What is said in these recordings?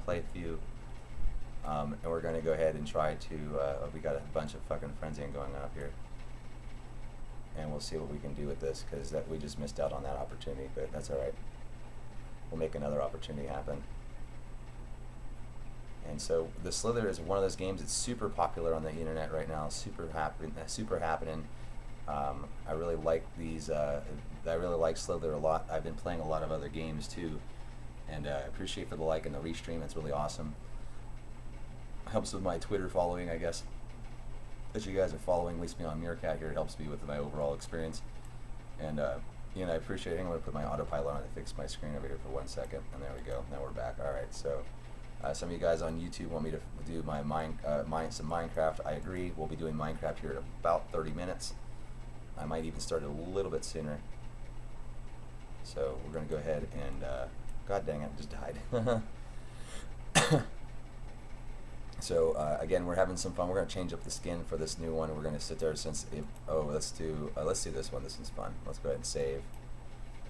play a few, and we're going to go ahead and try to. We got a bunch of fucking frenzying going on up here, and we'll see what we can do with this because we just missed out on that opportunity. But that's all right. We'll make another opportunity happen. And so the Slither is one of those games that's super popular on the internet right now. Super happening. I really like these. I really like Slither a lot. I've been playing a lot of other games too, and I appreciate for the like and the restream. It's really awesome. Helps with my Twitter following, I guess. That you guys are following, at least me on Meerkat here. It helps me with my overall experience. And I appreciate it. I'm going to put my autopilot on to fix my screen over here for 1 second, and there we go. Now we're back. All right, so. Some of you guys on YouTube want me to do some Minecraft. I agree. We'll be doing Minecraft here in about 30 minutes. I might even start it a little bit sooner. So we're going to go ahead and... God dang it, I just died. So again, we're having some fun. We're going to change up the skin for this new one. We're going to sit there since... let's do this one. This one's fun. Let's go ahead and save.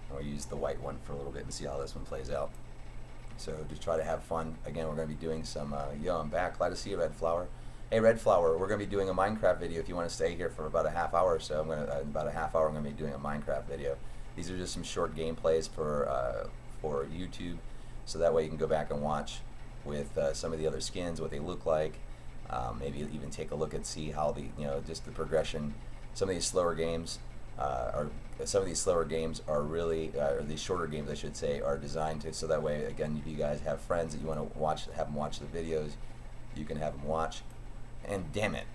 And we'll use the white one for a little bit and see how this one plays out. So just try to have fun. Again, we're going to be doing some, I'm back. Glad to see you, Red Flower. Hey, Red Flower, we're going to be doing a Minecraft video if you want to stay here for about a half hour or so. In about a half hour, I'm going to be doing a Minecraft video. These are just some short gameplays for YouTube, so that way you can go back and watch with some of the other skins, what they look like. Maybe even take a look and see how just the progression. Some of these slower games are really, or these shorter games, I should say, are designed to, so that way, again, if you guys have friends that you want to watch, have them watch the videos, you can have them watch. And damn it,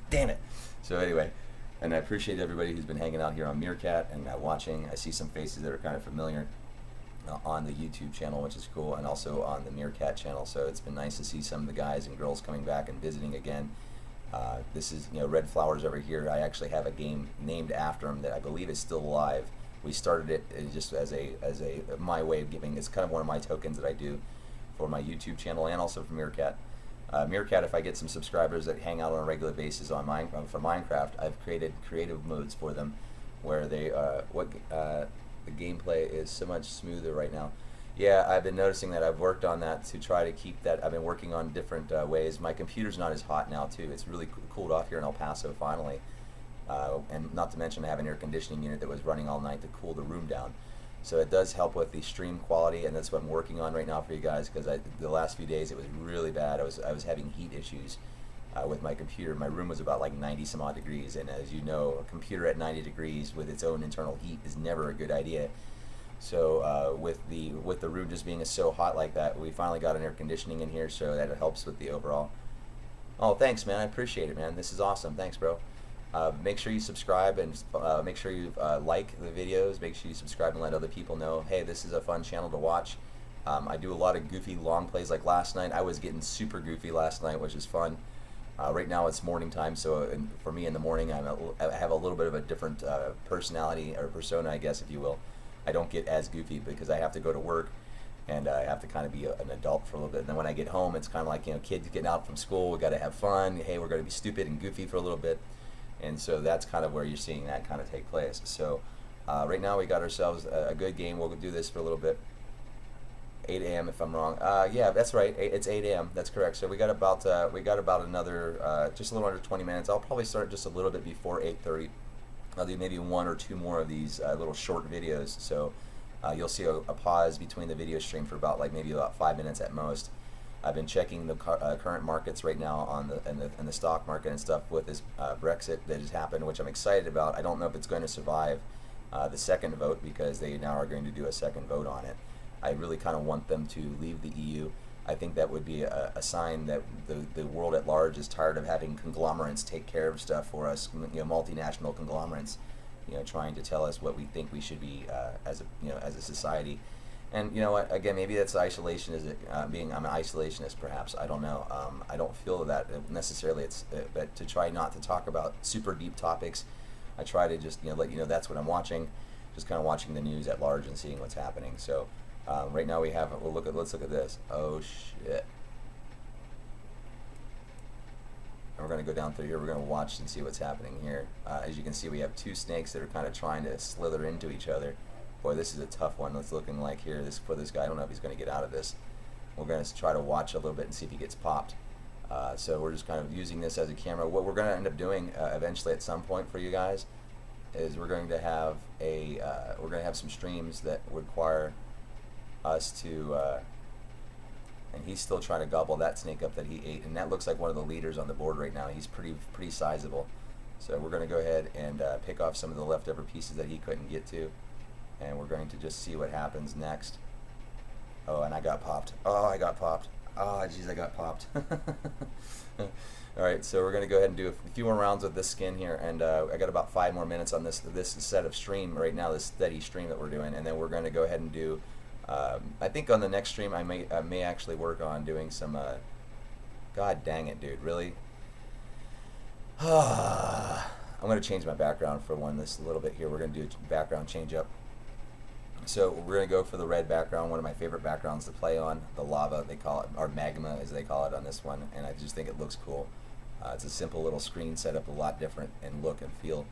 damn it. So anyway, and I appreciate everybody who's been hanging out here on Meerkat and watching. I see some faces that are kind of familiar on the YouTube channel, which is cool, and also on the Meerkat channel. So it's been nice to see some of the guys and girls coming back and visiting again. This is, Red Flowers over here. I actually have a game named after him that I believe is still alive. We started it just as my way of giving. It's kind of one of my tokens that I do for my YouTube channel and also for Meerkat. Meerkat, if I get some subscribers that hang out on a regular basis on for Minecraft, I've created creative modes for them where they the gameplay is so much smoother right now. Yeah, I've been noticing that. I've worked on that to try to keep that. I've been working on different ways. My computer's not as hot now, too. It's really cooled off here in El Paso, finally. And not to mention I have an air conditioning unit that was running all night to cool the room down. So it does help with the stream quality, and that's what I'm working on right now for you guys, because the last few days it was really bad. I was having heat issues with my computer. My room was about like 90 some odd degrees, and as you know, a computer at 90 degrees with its own internal heat is never a good idea. So with the room just being so hot like that, we finally got an air conditioning in here, so that it helps with the overall. Oh, thanks, man. I appreciate it, man. This is awesome. Thanks, bro. Make sure you subscribe and make sure you like the videos. Make sure you subscribe and let other people know, hey, this is a fun channel to watch. I do a lot of goofy long plays. Like last night, I was getting super goofy last night, which is fun. Right now it's morning time, so for me in the morning, I have a little bit of a different personality or persona, I guess, if you will. I don't get as goofy because I have to go to work and I have to kind of be an adult for a little bit. And then when I get home, it's kind of like, kids getting out from school. We got to have fun. Hey, we're going to be stupid and goofy for a little bit. And so that's kind of where you're seeing that kind of take place. So right now we got ourselves a good game. We'll do this for a little bit. 8 a.m. if I'm wrong. Yeah, that's right. It's 8 a.m. That's correct. So we got about another just a little under 20 minutes. I'll probably start just a little bit before 8:30. I'll do maybe one or two more of these little short videos. So you'll see a pause between the video stream for maybe about 5 minutes at most. I've been checking the current markets right now on the stock market and stuff with this Brexit that has happened, which I'm excited about. I don't know if it's going to survive the second vote because they now are going to do a second vote on it. I really kind of want them to leave the EU. I think that would be a sign that the world at large is tired of having conglomerates take care of stuff for us, multinational conglomerates, trying to tell us what we think we should be as a society. And you know what? Again, maybe that's isolation. I'm an isolationist, perhaps. I don't know. I don't feel that necessarily. But to try not to talk about super deep topics, I try to just let you know that's what I'm watching, just kind of watching the news at large and seeing what's happening. So right now we have. Let's look at this. Oh shit! And we're going to go down through here. We're going to watch and see what's happening here. As you can see, we have two snakes that are kind of trying to slither into each other. Boy, this is a tough one. It's looking like here for this guy. I don't know if he's going to get out of this. We're going to try to watch a little bit and see if he gets popped. So we're just kind of using this as a camera. What we're going to end up doing eventually at some point for you guys is we're going to have some streams that require us to and he's still trying to gobble that snake up that he ate, and that looks like one of the leaders on the board right now. He's pretty sizable. So we're going to go ahead and pick off some of the leftover pieces that he couldn't get to, and we're going to just see what happens next. Oh, and I got popped. Oh, I got popped. Oh, jeez, I got popped. All right, so we're going to go ahead and do a few more rounds with this skin here, and I got about 5 more minutes on this set of stream right now, this steady stream that we're doing, and then we're going to go ahead and do. I think on the next stream I may actually work on doing some. God dang it, dude! Really? I'm going to change my background for this a little bit here. We're going to do a background change up. So we're going to go for the red background, one of my favorite backgrounds to play on, the lava they call it, or magma as they call it on this one, and I just think it looks cool. It's a simple little screen setup, a lot different in look and feel,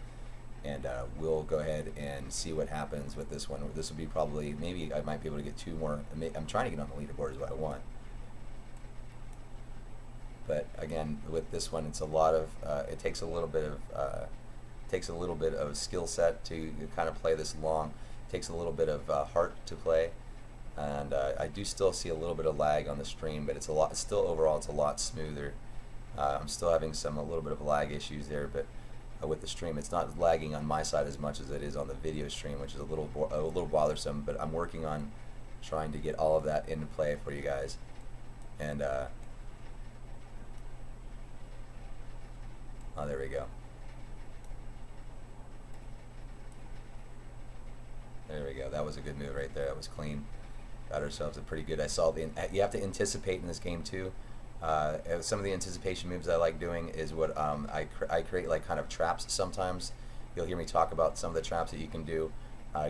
and we'll go ahead and see what happens with this one. This will be probably, maybe I might be able to get 2 more. I'm trying to get on the leaderboard is what I want. But again, with this one, it's a lot of, it takes a little bit of skill set to kind of play this long. Takes a little bit of heart to play, and I do still see a little bit of lag on the stream, but it's still overall it's a lot smoother. I'm still having a little bit of lag issues there, but with the stream it's not lagging on my side as much as it is on the video stream, which is a little bothersome, but I'm working on trying to get all of that into play for you guys. And oh, there we go. There we go. That was a good move right there. That was clean. Got ourselves a pretty good. I saw you have to anticipate in this game too. Some of the anticipation moves I like doing is what I create, like kind of traps sometimes. You'll hear me talk about some of the traps that you can do.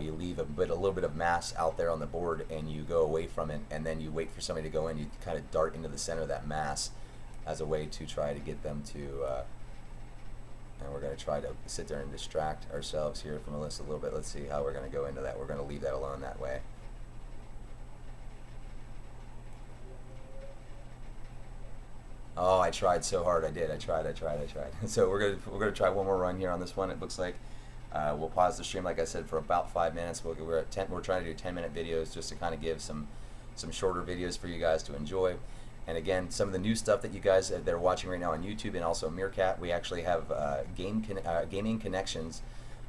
You leave a little bit of mass out there on the board, and you go away from it, and then you wait for somebody to go in. You kind of dart into the center of that mass as a way to try to get them to. And we're going to try to sit there and distract ourselves here from Alyssa a little bit. Let's see how we're going to go into that. We're going to leave that alone that way. Oh, I tried so hard. I did. I tried. So we're gonna try one more run here on this one. It looks like we'll pause the stream, like I said, for about 5 minutes. We're at 10. We're trying to do 10-minute videos just to kind of give some shorter videos for you guys to enjoy. And again, some of the new stuff that you guys that are watching right now on YouTube and also Meerkat, we actually have gaming connections.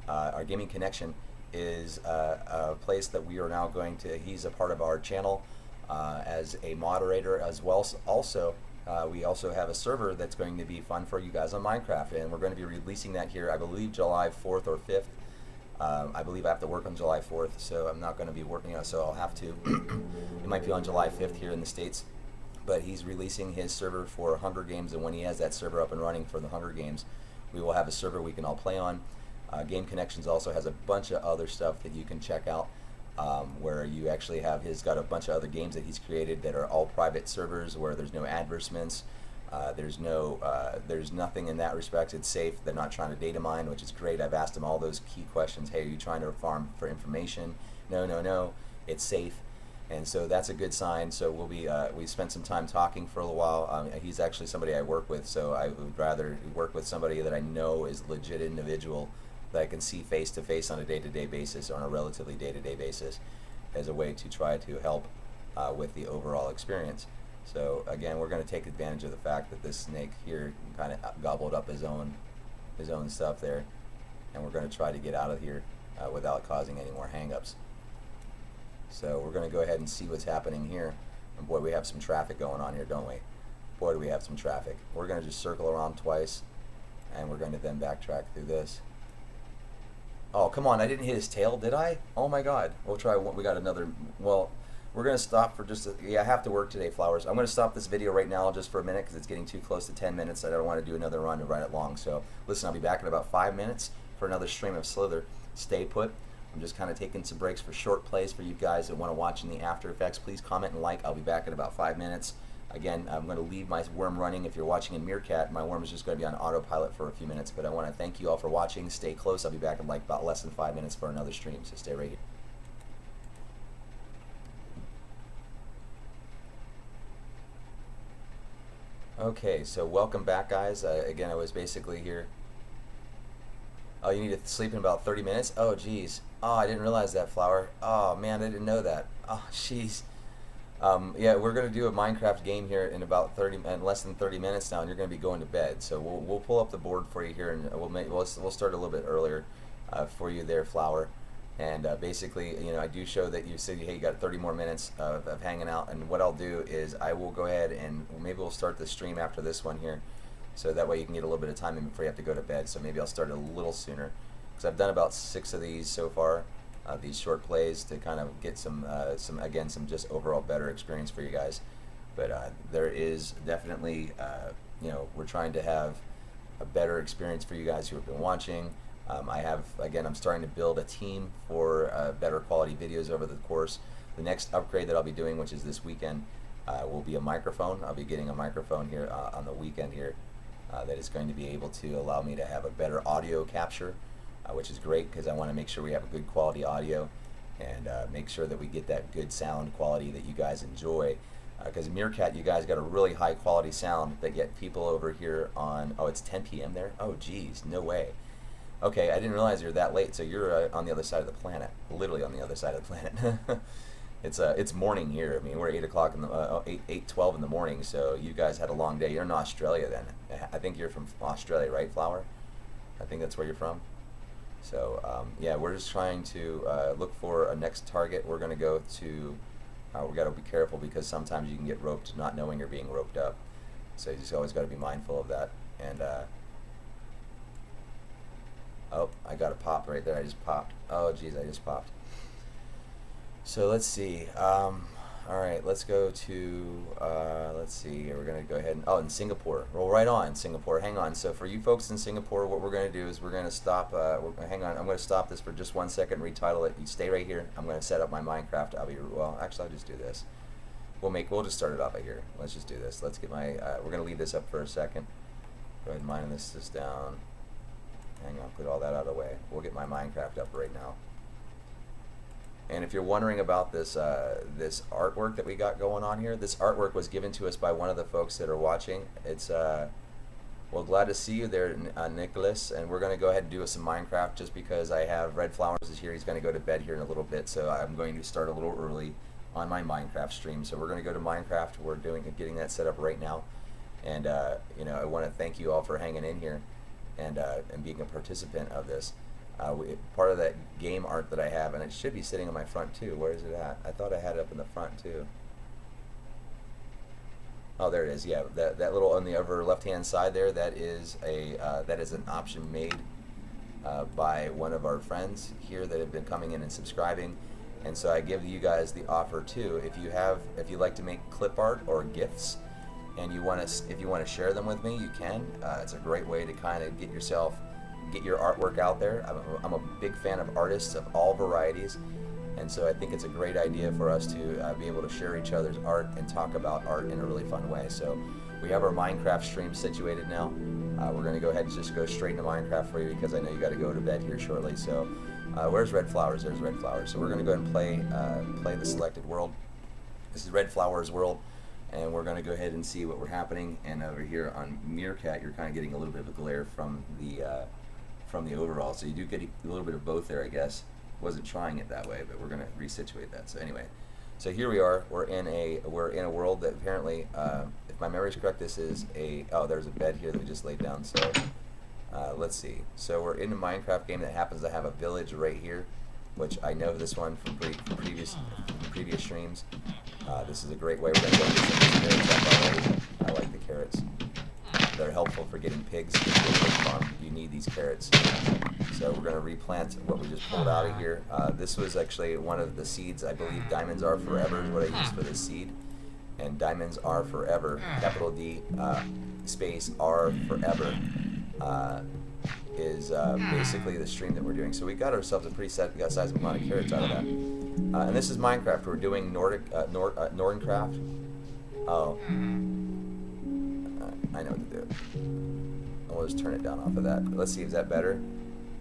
Our gaming connection is a place that we are now going to. He's a part of our channel as a moderator as well. Also, we also have a server that's going to be fun for you guys on Minecraft, and we're going to be releasing that here, I believe, July 4th or 5th. I believe I have to work on July 4th, so I'm not going to be working on it, so I'll have to. It might be on July 5th here in the States. But he's releasing his server for Hunger Games, and when he has that server up and running for the Hunger Games, we will have a server we can all play on. Game Connections also has a bunch of other stuff that you can check out, where you actually have got a bunch of other games that he's created that are all private servers where there's no advertisements, there's nothing in that respect. It's safe. They're not trying to data mine, which is great. I've asked him all those key questions. Hey, are you trying to farm for information? No. It's safe. And so that's a good sign. So we'll be we spent some time talking for a little while. He's actually somebody I work with, so I would rather work with somebody that I know is a legit individual that I can see face to face on a day-to-day basis, or on a relatively day-to-day basis, as a way to try to help with the overall experience. So again, we're going to take advantage of the fact that this snake here kind of gobbled up his own stuff there, and we're going to try to get out of here without causing any more hang-ups. So we're going to go ahead and see what's happening here. And boy, we have some traffic going on here, don't we? Boy, do we have some traffic. We're going to just circle around twice, and we're going to then backtrack through this. Oh, come on, I didn't hit his tail, did I? Oh my god. We'll try one. We got another. Well, we're going to stop for just yeah, I have to work today, Flowers. I'm going to stop this video right now just for a minute because it's getting too close to 10 minutes. I don't want to do another run to run it long. So listen, I'll be back in about 5 minutes for another stream of Slither. Stay put. I'm just kind of taking some breaks for short plays for you guys that want to watch in the After Effects. Please comment and like. I'll be back in about 5 minutes. Again, I'm going to leave my worm running. If you're watching in Meerkat, my worm is just going to be on autopilot for a few minutes. But I want to thank you all for watching. Stay close. I'll be back in like about less than 5 minutes for another stream. So stay right here. Okay, so welcome back, guys. Again, I was basically here. Oh, you need to sleep in about 30 minutes? Oh, geez. Oh, I didn't realize that, Flower. Oh, man, I didn't know that. Oh, jeez. Yeah, we're gonna do a Minecraft game here in about less than 30 minutes now, and you're gonna be going to bed. So we'll pull up the board for you here, and we'll start a little bit earlier for you there, Flower. And basically, you know, I do show that you said, hey, you got 30 more minutes of hanging out. And what I'll do is I will go ahead and maybe we'll start the stream after this one here, so that way you can get a little bit of time in before you have to go to bed. So maybe I'll start a little sooner, because I've done about 6 of these so far. These short plays to kind of get some just overall better experience for you guys. But there is definitely, you know, we're trying to have a better experience for you guys who have been watching. I'm starting to build a team for better quality videos over the course. The next upgrade that I'll be doing, which is this weekend, will be a microphone. I'll be getting a microphone here on the weekend here that is going to be able to allow me to have a better audio capture. Which is great, because I want to make sure we have a good quality audio and make sure that we get that good sound quality that you guys enjoy. Because Meerkat, you guys got a really high quality sound, but yet people over here on, oh, it's 10 p.m. there? Oh, geez, no way. Okay, I didn't realize you're that late, so you're on the other side of the planet, literally on the other side of the planet. It's morning here. I mean, we're 8:00 in the 8:12 in the morning, so you guys had a long day. You're in Australia then. I think you're from Australia, right, Flower? I think that's where you're from. So yeah, we're just trying to look for a next target. We're going to go to, we got to be careful, because sometimes you can get roped not knowing you're being roped up. So you just always got to be mindful of that. And oh, I got a pop right there. I just popped. Oh, geez, I just popped. So let's see. All right, let's go to, let's see here. We're going to go ahead and, oh, in Singapore. Roll right on, Singapore. Hang on. So for you folks in Singapore, what we're going to do is we're going to stop, hang on. I'm going to stop this for just 1 second, retitle it. You stay right here. I'm going to set up my Minecraft. Well, actually, I'll just do this. We'll just start it off right here. Let's just do this. Let's get my, we're going to leave this up for a second. Go ahead and mine this down. Hang on, put all that out of the way. We'll get my Minecraft up right now. And if you're wondering about this this artwork that we got going on here, this artwork was given to us by one of the folks that are watching. It's well, glad to see you there, Nicholas. And we're going to go ahead and do some Minecraft, just because I have Red Flowers is here. He's going to go to bed here in a little bit, so I'm going to start a little early on my Minecraft stream. So we're going to go to Minecraft. We're getting that set up right now. And you know, I want to thank you all for hanging in here and being a participant of this. Part of that game art that I have, and it should be sitting on my front too. Where is it at? I thought I had it up in the front too. Oh, there it is. Yeah, that little on the upper left-hand side there. That is an option made by one of our friends here that have been coming in and subscribing. And so I give you guys the offer too. If you like to make clip art or GIFs, and if you want to share them with me, you can. It's a great way to kind of get your artwork out there. I'm a big fan of artists of all varieties, and so I think it's a great idea for us to be able to share each other's art and talk about art in a really fun way. So we have our Minecraft stream situated now. We're going to go ahead and just go straight into Minecraft for you, because I know you got to go to bed here shortly. So where's Red Flowers? There's Red Flowers. So we're going to go ahead and play the selected world. This is Red Flowers world. And we're going to go ahead and see what we're happening. And over here on Meerkat, you're kind of getting a little bit of a glare from the overall. So you do get a little bit of both there, I guess. Wasn't trying it that way, but we're going to resituate that. So anyway, so here we are. We're in a world that apparently, if my memory is correct, this is there's a bed here that we just laid down. So let's see. So we're in a Minecraft game that happens to have a village right here, which I know this one from previous streams. This is a great way. We're going to go get some carrots up already. I like the carrots. They're helpful for getting pigs to the pig farm. You need these carrots. So we're going to replant what we just pulled out of here. This was actually one of the seeds. I believe diamonds are forever is what I used for this seed. And diamonds are forever, capital D, space R forever, is basically the stream that we're doing. So we got ourselves a pretty sizable amount of carrots out of that. And this is Minecraft. We're doing Norncraft. Oh. I know what to do. I'll just turn it down off of that. Let's see, is that better?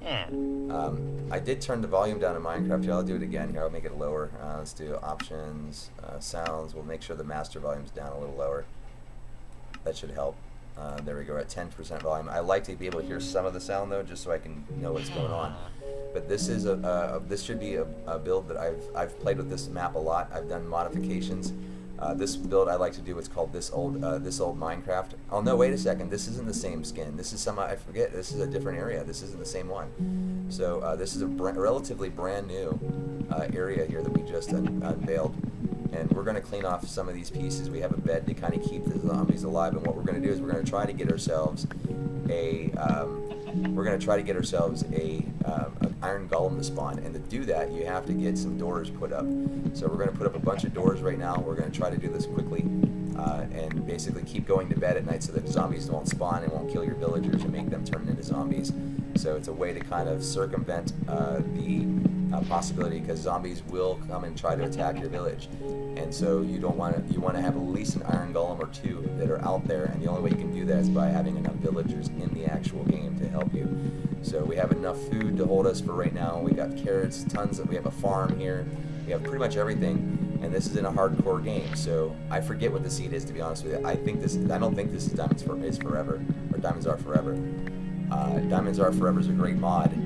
I did turn the volume down in Minecraft. Yeah, I'll do it again here. I'll make it lower. Let's do options, sounds. We'll make sure the master volume's down a little lower. That should help. There we go, at 10% volume. I like to be able to hear some of the sound though, just so I can know what's going on. But this is this should be a build that I've played with this map a lot. I've done modifications. This build I like to do what's called this old Minecraft. Oh no, wait a second. This isn't the same skin. This is some, I forget. This is a different area. This isn't the same one. So this is a relatively brand new area here that we just unveiled. And we're going to clean off some of these pieces. We have a bed to kind of keep the zombies alive. And what we're going to do is we're going to try to get ourselves a iron golem to spawn, and to do that you have to get some doors put up. So we're going to put up a bunch of doors right now. We're going to try to do this quickly and basically keep going to bed at night so that zombies won't spawn and won't kill your villagers and make them turn into zombies. So it's a way to kind of circumvent the possibility, because zombies will come and try to attack your village, and so you want to have at least an iron golem or two that are out there, and the only way you can do that is by having enough villagers in the actual game to help you. So we have enough food to hold us for right now. We got carrots, tons of, we have a farm here, we have pretty much everything, and this is in a hardcore game. So I forget what the seed is, to be honest with you. I don't think this is Diamonds Forever, or Diamonds Are Forever. Diamonds Are Forever is a great mod.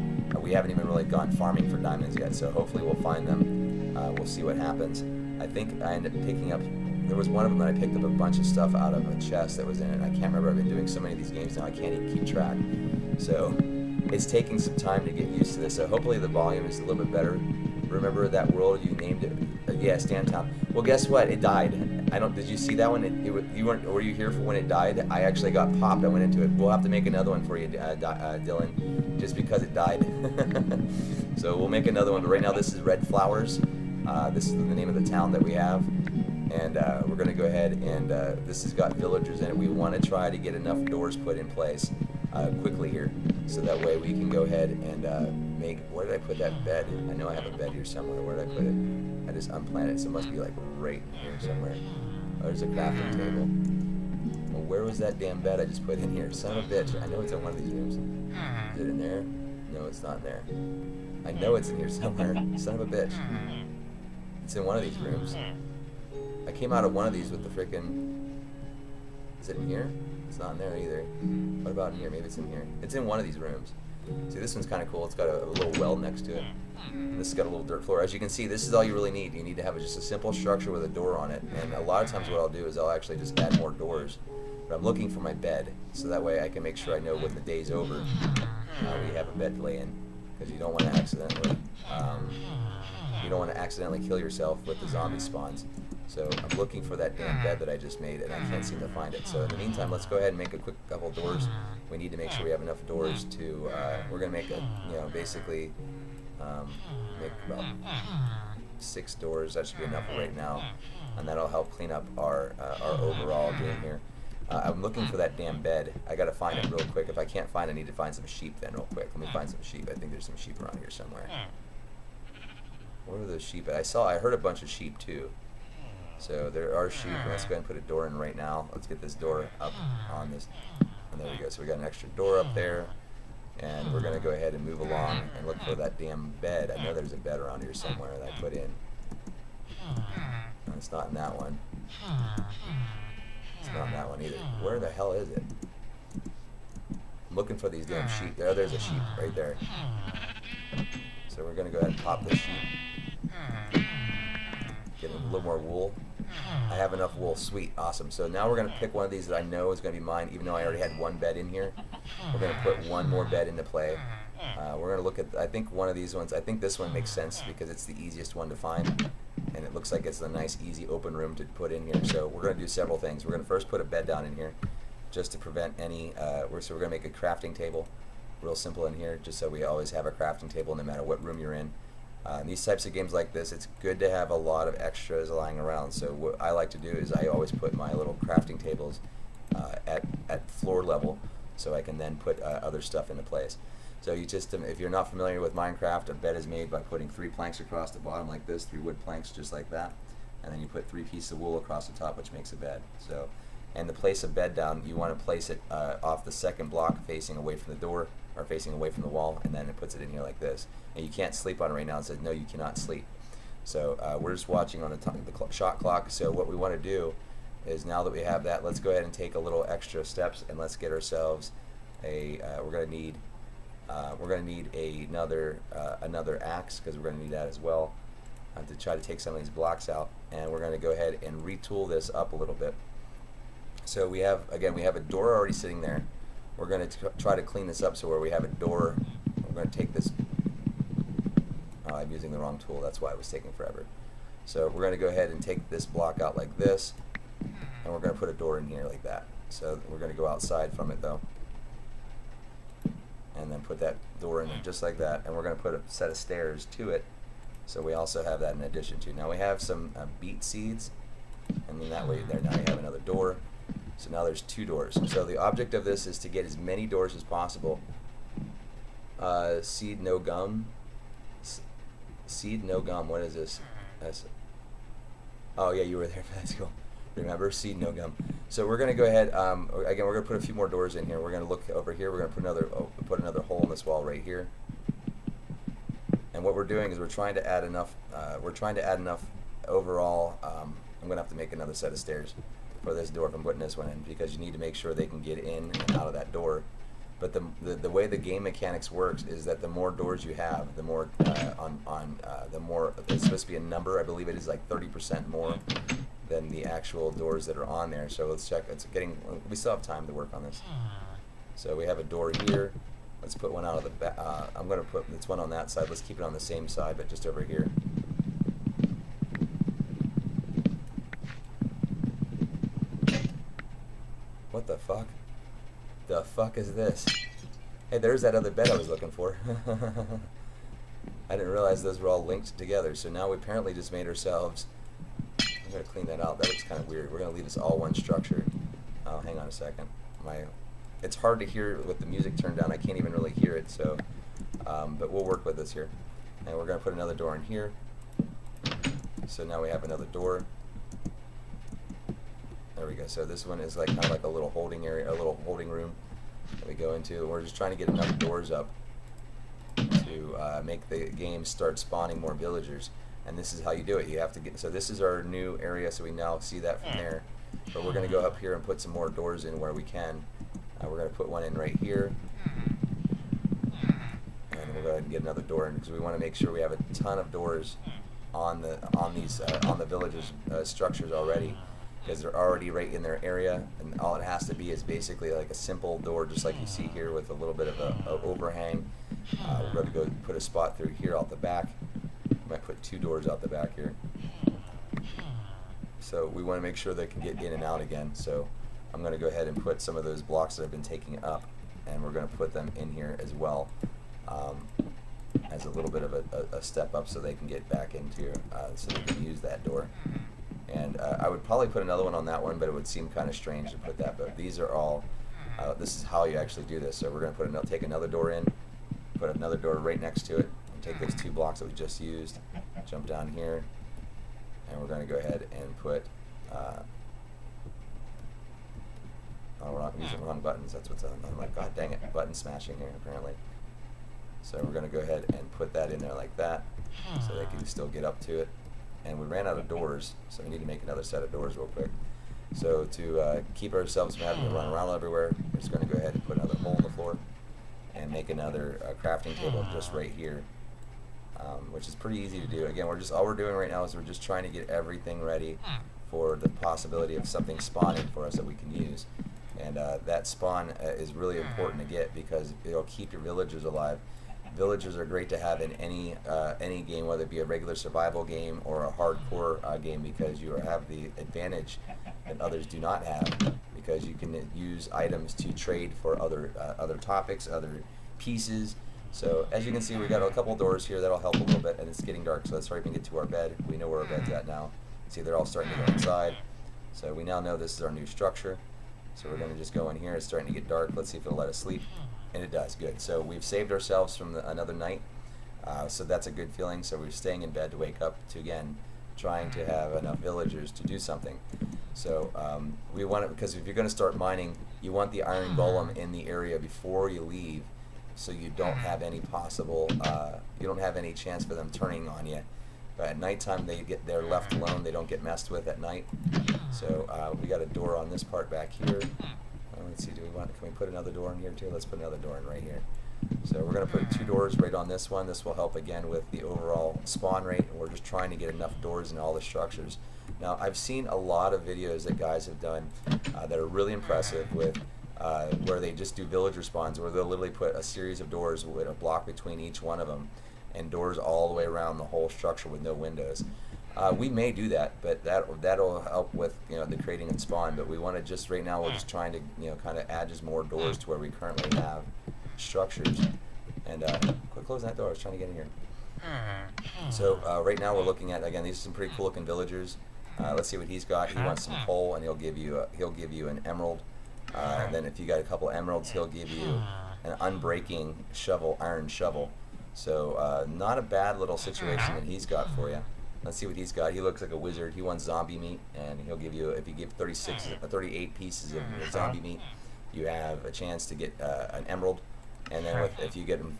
We haven't even really gone farming for diamonds yet, so hopefully we'll find them. We'll see what happens. I think I ended up picking up, there was one of them that I picked up a bunch of stuff out of a chest that was in it. I can't remember. I've been doing so many of these games now I can't even keep track. So it's taking some time to get used to this, so hopefully the volume is a little bit better. Remember that world, you named it? Yeah, Stantown. Well, guess what? It died. Did you see that one? Were you here for when it died? I actually got popped. I went into it. We'll have to make another one for you, Dylan, just because it died. So we'll make another one, but right now this is Red Flowers. This is the name of the town that we have, and we're going to go ahead and this has got villagers in it. We want to try to get enough doors put in place quickly here, so that way we can go ahead and make, where did I put that bed? I know I have a bed here somewhere. Where did I put it? I just unplanted it, so it must be like right here somewhere. Oh, there's a crafting table. Well, where was that damn bed I just put in here? Son of a bitch. I know it's in one of these rooms. Is it in there? No, it's not in there. I know it's in here somewhere. Son of a bitch. It's in one of these rooms. I came out of one of these with the frickin'... Is it in here? It's not in there either. What about in here? Maybe it's in here. It's in one of these rooms. See, this one's kind of cool. It's got a little well next to it. And this has got a little dirt floor. As you can see, this is all you really need. You need to have just a simple structure with a door on it. And a lot of times what I'll do is I'll actually just add more doors. But I'm looking for my bed, so that way I can make sure I know when the day's over, we have a bed to lay in. Because you don't want to accidentally kill yourself with the zombie spawns. So I'm looking for that damn bed that I just made, and I can't seem to find it. So in the meantime, let's go ahead and make a quick couple doors. We need to make sure we have enough doors to, we're going to make basically make about 6 doors. That should be enough right now, and that'll help clean up our overall game here. I'm looking for that damn bed. I got to find it real quick. If I can't find it, I need to find some sheep then real quick. Let me find some sheep. I think there's some sheep around here somewhere. Where are those sheep at? I heard a bunch of sheep too. So there are sheep. Let's go ahead and put a door in right now. Let's get this door up on this. And there we go. So we got an extra door up there. And we're going to go ahead and move along and look for that damn bed. I know there's a bed around here somewhere that I put in. And it's not in that one. It's not in that one either. Where the hell is it? I'm looking for these damn sheep. There's a sheep right there. So we're going to go ahead and pop this sheep. Get a little more wool. I have enough wool. Sweet. Awesome. So now we're going to pick one of these that I know is going to be mine, even though I already had one bed in here. We're going to put one more bed into play. We're going to look at, I think one of these ones, I think this one makes sense because it's the easiest one to find. And it looks like it's a nice, easy, open room to put in here. So we're going to do several things. We're going to first put a bed down in here just to prevent any, so we're going to make a crafting table. Real simple in here, just so we always have a crafting table no matter what room you're in. These types of games like this, it's good to have a lot of extras lying around. So what I like to do is I always put my little crafting tables at floor level, so I can then put other stuff into place. So you just, if you're not familiar with Minecraft, a bed is made by putting 3 planks across the bottom like this, 3 wood planks just like that, and then you put 3 pieces of wool across the top, which makes a bed. So, and to place a bed down, you want to place it off the second block facing away from the door, or facing away from the wall, and then it puts it in here like this. And you can't sleep on it right now. It says, no, you cannot sleep. So we're just watching on the shot clock. So what we want to do is now that we have that, let's go ahead and take a little extra steps and let's get ourselves a. We're gonna need another axe, because we're gonna need that as well to try to take some of these blocks out, and we're gonna go ahead and retool this up a little bit. So we have a door already sitting there. We're gonna try to clean this up so where we have a door. We're gonna take this. Oh, I'm using the wrong tool. That's why it was taking forever. So we're going to go ahead and take this block out like this, and we're going to put a door in here like that. So we're going to go outside from it though, and then put that door in there just like that, and we're going to put a set of stairs to it, so we also have that in addition to. Now we have some beet seeds, and then that way there now you have another door. So now there's 2 doors. So the object of this is to get as many doors as possible. Seed no gum. Seed no gum. What is this? Oh yeah, you were there. That's cool. Remember, seed no gum. So we're gonna go ahead. Again, we're gonna put a few more doors in here. We're gonna look over here. We're gonna put another hole in this wall right here. And what we're doing is we're trying to add enough. Overall. I'm gonna have to make another set of stairs for this door if I'm putting this one in, because you need to make sure they can get in and out of that door. But the way the game mechanics works is that the more doors you have, the more the more it's supposed to be a number. I believe it is like 30% more than the actual doors that are on there. So let's check. We still have time to work on this. So we have a door here. Let's put one out of the back. I'm going to put this one on that side. Let's keep it on the same side, but just over here. What the fuck? The fuck is this? Hey, there's that other bed I was looking for. I didn't realize those were all linked together. So now we apparently just made ourselves. I'm gonna clean that out. That looks kind of weird. We're gonna leave this all one structure. Oh, hang on a second. It's hard to hear with the music turned down. I can't even really hear it. So, but we'll work with this here. And we're gonna put another door in here. So now we have another door. There we go. So this one is like kind of like a little holding area, a little holding room that we go into. We're just trying to get enough doors up to make the game start spawning more villagers. And this is how you do it. You have to get. So this is our new area. So we now see that from there. But we're going to go up here and put some more doors in where we can. We're going to put one in right here, and we'll go ahead and get another door in, because we want to make sure we have a ton of doors on the villagers' structures already, because they're already right in their area, and all it has to be is basically like a simple door, just like you see here, with a little bit of a overhang. We're going to go put a spot through here out the back. We might put 2 doors out the back here. So we want to make sure they can get in and out again. So I'm going to go ahead and put some of those blocks that I've been taking up, and we're going to put them in here as well, as a little bit of a step up, so they can get back into, so they can use that door. And I would probably put another one on that one, but it would seem kind of strange to put that. But these are all, this is how you actually do this. So we're going to take another door in, put another door right next to it, and take those 2 blocks that we just used, jump down here, and we're going to go ahead and put, oh, we're not using the wrong buttons. That's what's on. I'm like, God dang it, button smashing here apparently. So we're going to go ahead and put that in there like that, so they can still get up to it. And we ran out of doors, so we need to make another set of doors real quick. So to keep ourselves from having to run around everywhere, we're just going to go ahead and put another hole in the floor and make another crafting table just right here, which is pretty easy to do. Again, all we're doing right now is we're just trying to get everything ready for the possibility of something spawning for us that we can use. And that spawn is really important to get, because it'll keep your villagers alive. Villagers are great to have in any game, whether it be a regular survival game or a hardcore game, because you have the advantage that others do not have, because you can use items to trade for other topics, other pieces. So as you can see, we got a couple doors here that'll help a little bit, and it's getting dark, so let's hurry up and get to our bed. We know where our bed's at now. See, they're all starting to go inside. So we now know this is our new structure. So we're going to just go in here. It's starting to get dark. Let's see if it'll let us sleep. And it does. Good. So we've saved ourselves from another night. So that's a good feeling. So we're staying in bed to wake up to, again, trying to have enough villagers to do something. So we want it, because if you're going to start mining, you want the iron golem in the area before you leave, so you don't have any possible, you don't have any chance for them turning on you At nighttime, they're left alone. They don't get messed with at night. So we got a door on this part back here. Let's see, can we put another door in here too? Let's put another door in right here. So we're going to put 2 doors right on this one. This will help again with the overall spawn rate. And we're just trying to get enough doors in all the structures. Now, I've seen a lot of videos that guys have done that are really impressive with where they just do villager spawns, where they'll literally put a series of doors with a block between each one of them, and doors all the way around the whole structure with no windows. We may do that, but that'll help with the creating and spawn. But we want to just right now we're just trying to kind of add just more doors to where we currently have structures. And quit closing that door. I was trying to get in here. So right now we're looking at, again, these are some pretty cool looking villagers. Let's see what he's got. He wants some coal, and he'll give you an emerald. And then if you got a couple emeralds, he'll give you an unbreaking shovel, iron shovel. So not a bad little situation that he's got for you. Let's see what he's got. He looks like a wizard. He wants zombie meat, and he'll give you, if you give 38 pieces of zombie meat, you have a chance to get an emerald. And then if you give him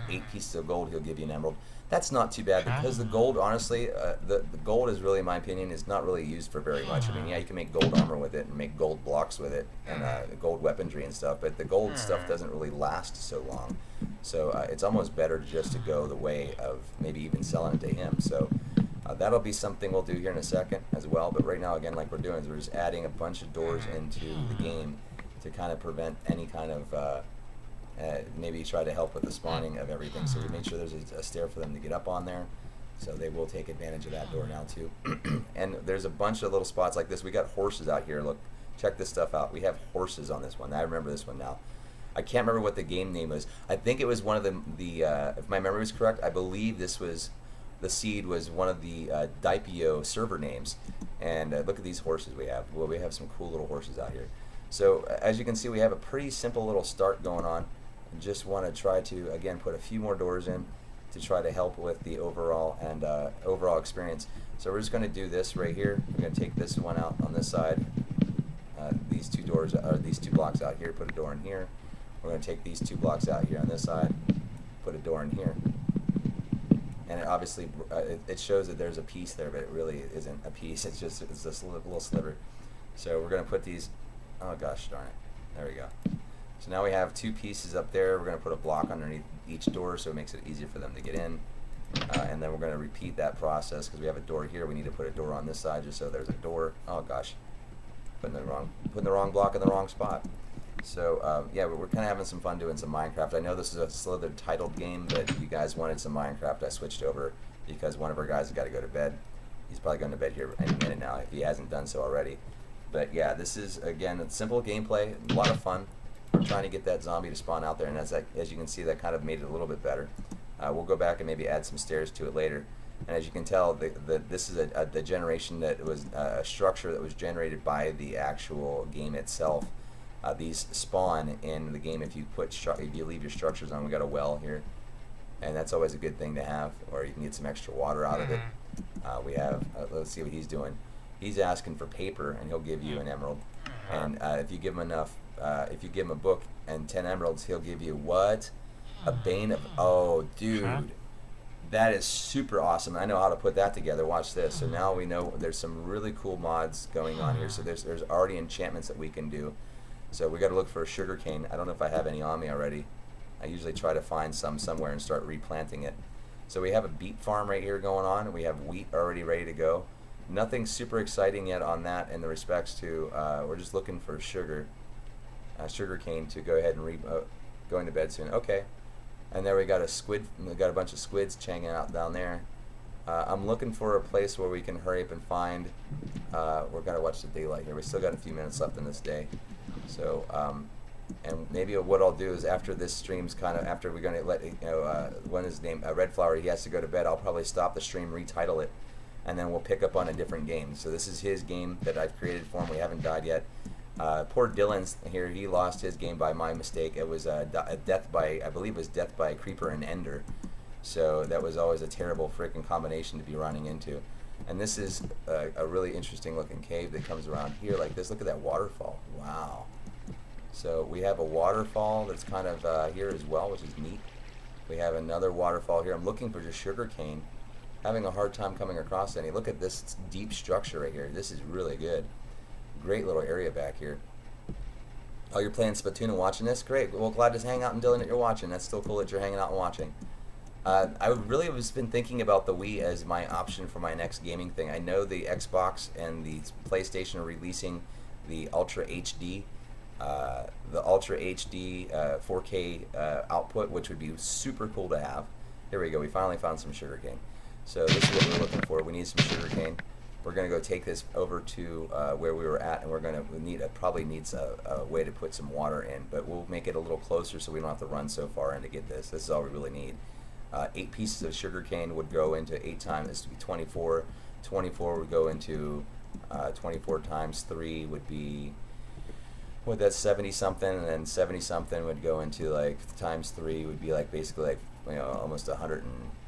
8 pieces of gold, he'll give you an emerald. That's not too bad, because the gold, honestly, the gold is really, in my opinion, is not really used for very much. I mean, yeah, you can make gold armor with it and make gold blocks with it and gold weaponry and stuff, but the gold stuff doesn't really last so long. So it's almost better just to go the way of maybe even selling it to him. So that'll be something we'll do here in a second as well. But right now, again, like we're doing, is we're just adding a bunch of doors into the game to kind of prevent any kind of maybe try to help with the spawning of everything. So we make sure there's a stair for them to get up on there. So they will take advantage of that door now too. And there's a bunch of little spots like this. We got horses out here. Look, check this stuff out. We have horses on this one. I remember this one now. I can't remember what the game name was. I think it was one of the if my memory is correct, I believe this was, the seed was one of the Dipio server names. And look at these horses we have. Well, we have some cool little horses out here. So as you can see, we have a pretty simple little start going on. Just want to try to, again, put a few more doors in to try to help with the overall and overall experience. So we're just going to do this right here. We're going to take this one out on this side, these 2 doors, or these 2 blocks out here, put a door in here. We're going to take these 2 blocks out here on this side, put a door in here. And it obviously, it shows that there's a piece there, but it really isn't a piece. It's this little sliver. So we're going to put these, oh gosh darn it, there we go. So now we have 2 pieces up there. We're going to put a block underneath each door so it makes it easier for them to get in. And then we're going to repeat that process because we have a door here. We need to put a door on this side just so there's a door. Oh gosh, putting the wrong block in the wrong spot. So yeah, we're kind of having some fun doing some Minecraft. I know this is a Slither titled game, but if you guys wanted some Minecraft, I switched over because one of our guys has got to go to bed. He's probably going to bed here any minute now if he hasn't done so already. But yeah, this is, again, a simple gameplay, a lot of fun. We're trying to get that zombie to spawn out there, and as you can see, that kind of made it a little bit better. We'll go back and maybe add some stairs to it later. And as you can tell, this is the generation that was a structure that was generated by the actual game itself. These spawn in the game if you leave your structures on. We got a well here, and that's always a good thing to have, or you can get some extra water out of it. We have, let's see what he's doing. He's asking for paper, and he'll give you an emerald. And if you give him enough, if you give him a book and 10 emeralds, he'll give you what? A Bane of, oh dude, that is super awesome. I know how to put that together. Watch this. So now we know there's some really cool mods going on here. So there's already enchantments that we can do. So we got to look for a sugarcane. I don't know if I have any on me already. I usually try to find some somewhere and start replanting it. So we have a beet farm right here going on. We have wheat already ready to go. Nothing super exciting yet on that in the respects to, we're just looking for sugar cane to go ahead and go into bed soon. Okay. And there we got a squid, we got a bunch of squids hanging out down there. I'm looking for a place where we can hurry up and find, we're gonna watch the daylight here. We still got a few minutes left in this day. So, and maybe what I'll do is after this stream's kind of, after we're gonna let, what is his name, Red Flower, he has to go to bed, I'll probably stop the stream, retitle it, and then we'll pick up on a different game. So this is his game that I've created for him. We haven't died yet. Poor Dylan's here. He lost his game by my mistake. It was a death by, I believe it was death by Creeper and Ender. So that was always a terrible freaking combination to be running into. And this is a really interesting looking cave that comes around here like this. Look at that waterfall. Wow. So we have a waterfall that's kind of here as well, which is neat. We have another waterfall here. I'm looking for just sugar cane. having a hard time coming across any. Look at this deep structure right here. This is really good. Great little area back here. Oh, you're playing Splatoon and watching this? Great. Well, glad to hang out and Dylan that you're watching. That's still cool that you're hanging out and watching. I really was been thinking about the Wii as my option for my next gaming thing. I know the Xbox and the PlayStation are releasing the Ultra HD, 4K output, which would be super cool to have. Here we go. We finally found some sugarcane. So this is what we're looking for. We need some sugarcane. We're gonna go take this over to where we were at, and we're gonna probably needs a way to put some water in, but we'll make it a little closer so we don't have to run so far in to get this. This is all we really need. 8 pieces of sugarcane would go into 8 times. This would be 24. 24 would go into 24 times 3 would be, what, that's 70 something, and then 70 something would go into like times 3 would be like basically like, you know, almost 100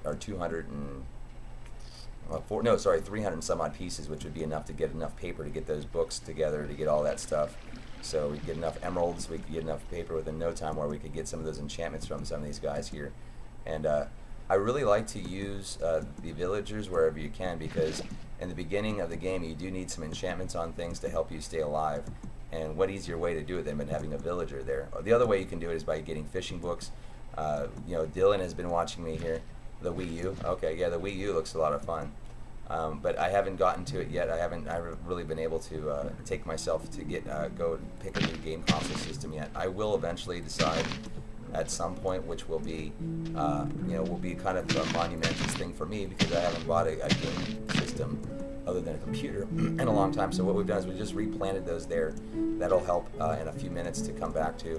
or 200 and 300 and some odd pieces, which would be enough to get enough paper to get those books together, to get all that stuff. So we get enough emeralds, we could get enough paper within no time where we could get some of those enchantments from some of these guys here. And I really like to use the villagers wherever you can, because in the beginning of the game you do need some enchantments on things to help you stay alive. And what easier way to do it than having a villager there? The other way you can do it is by getting fishing books. You know, Dylan has been watching me here. The Wii U. Okay, yeah, the Wii U looks a lot of fun. But I haven't gotten to it yet. I haven't really been able to take myself to go pick a new game console system yet. I will eventually decide at some point, which will be, will be kind of a monumentous thing for me, because I haven't bought a game system other than a computer in a long time. So what we've done is we just replanted those there. That'll help in a few minutes to come back to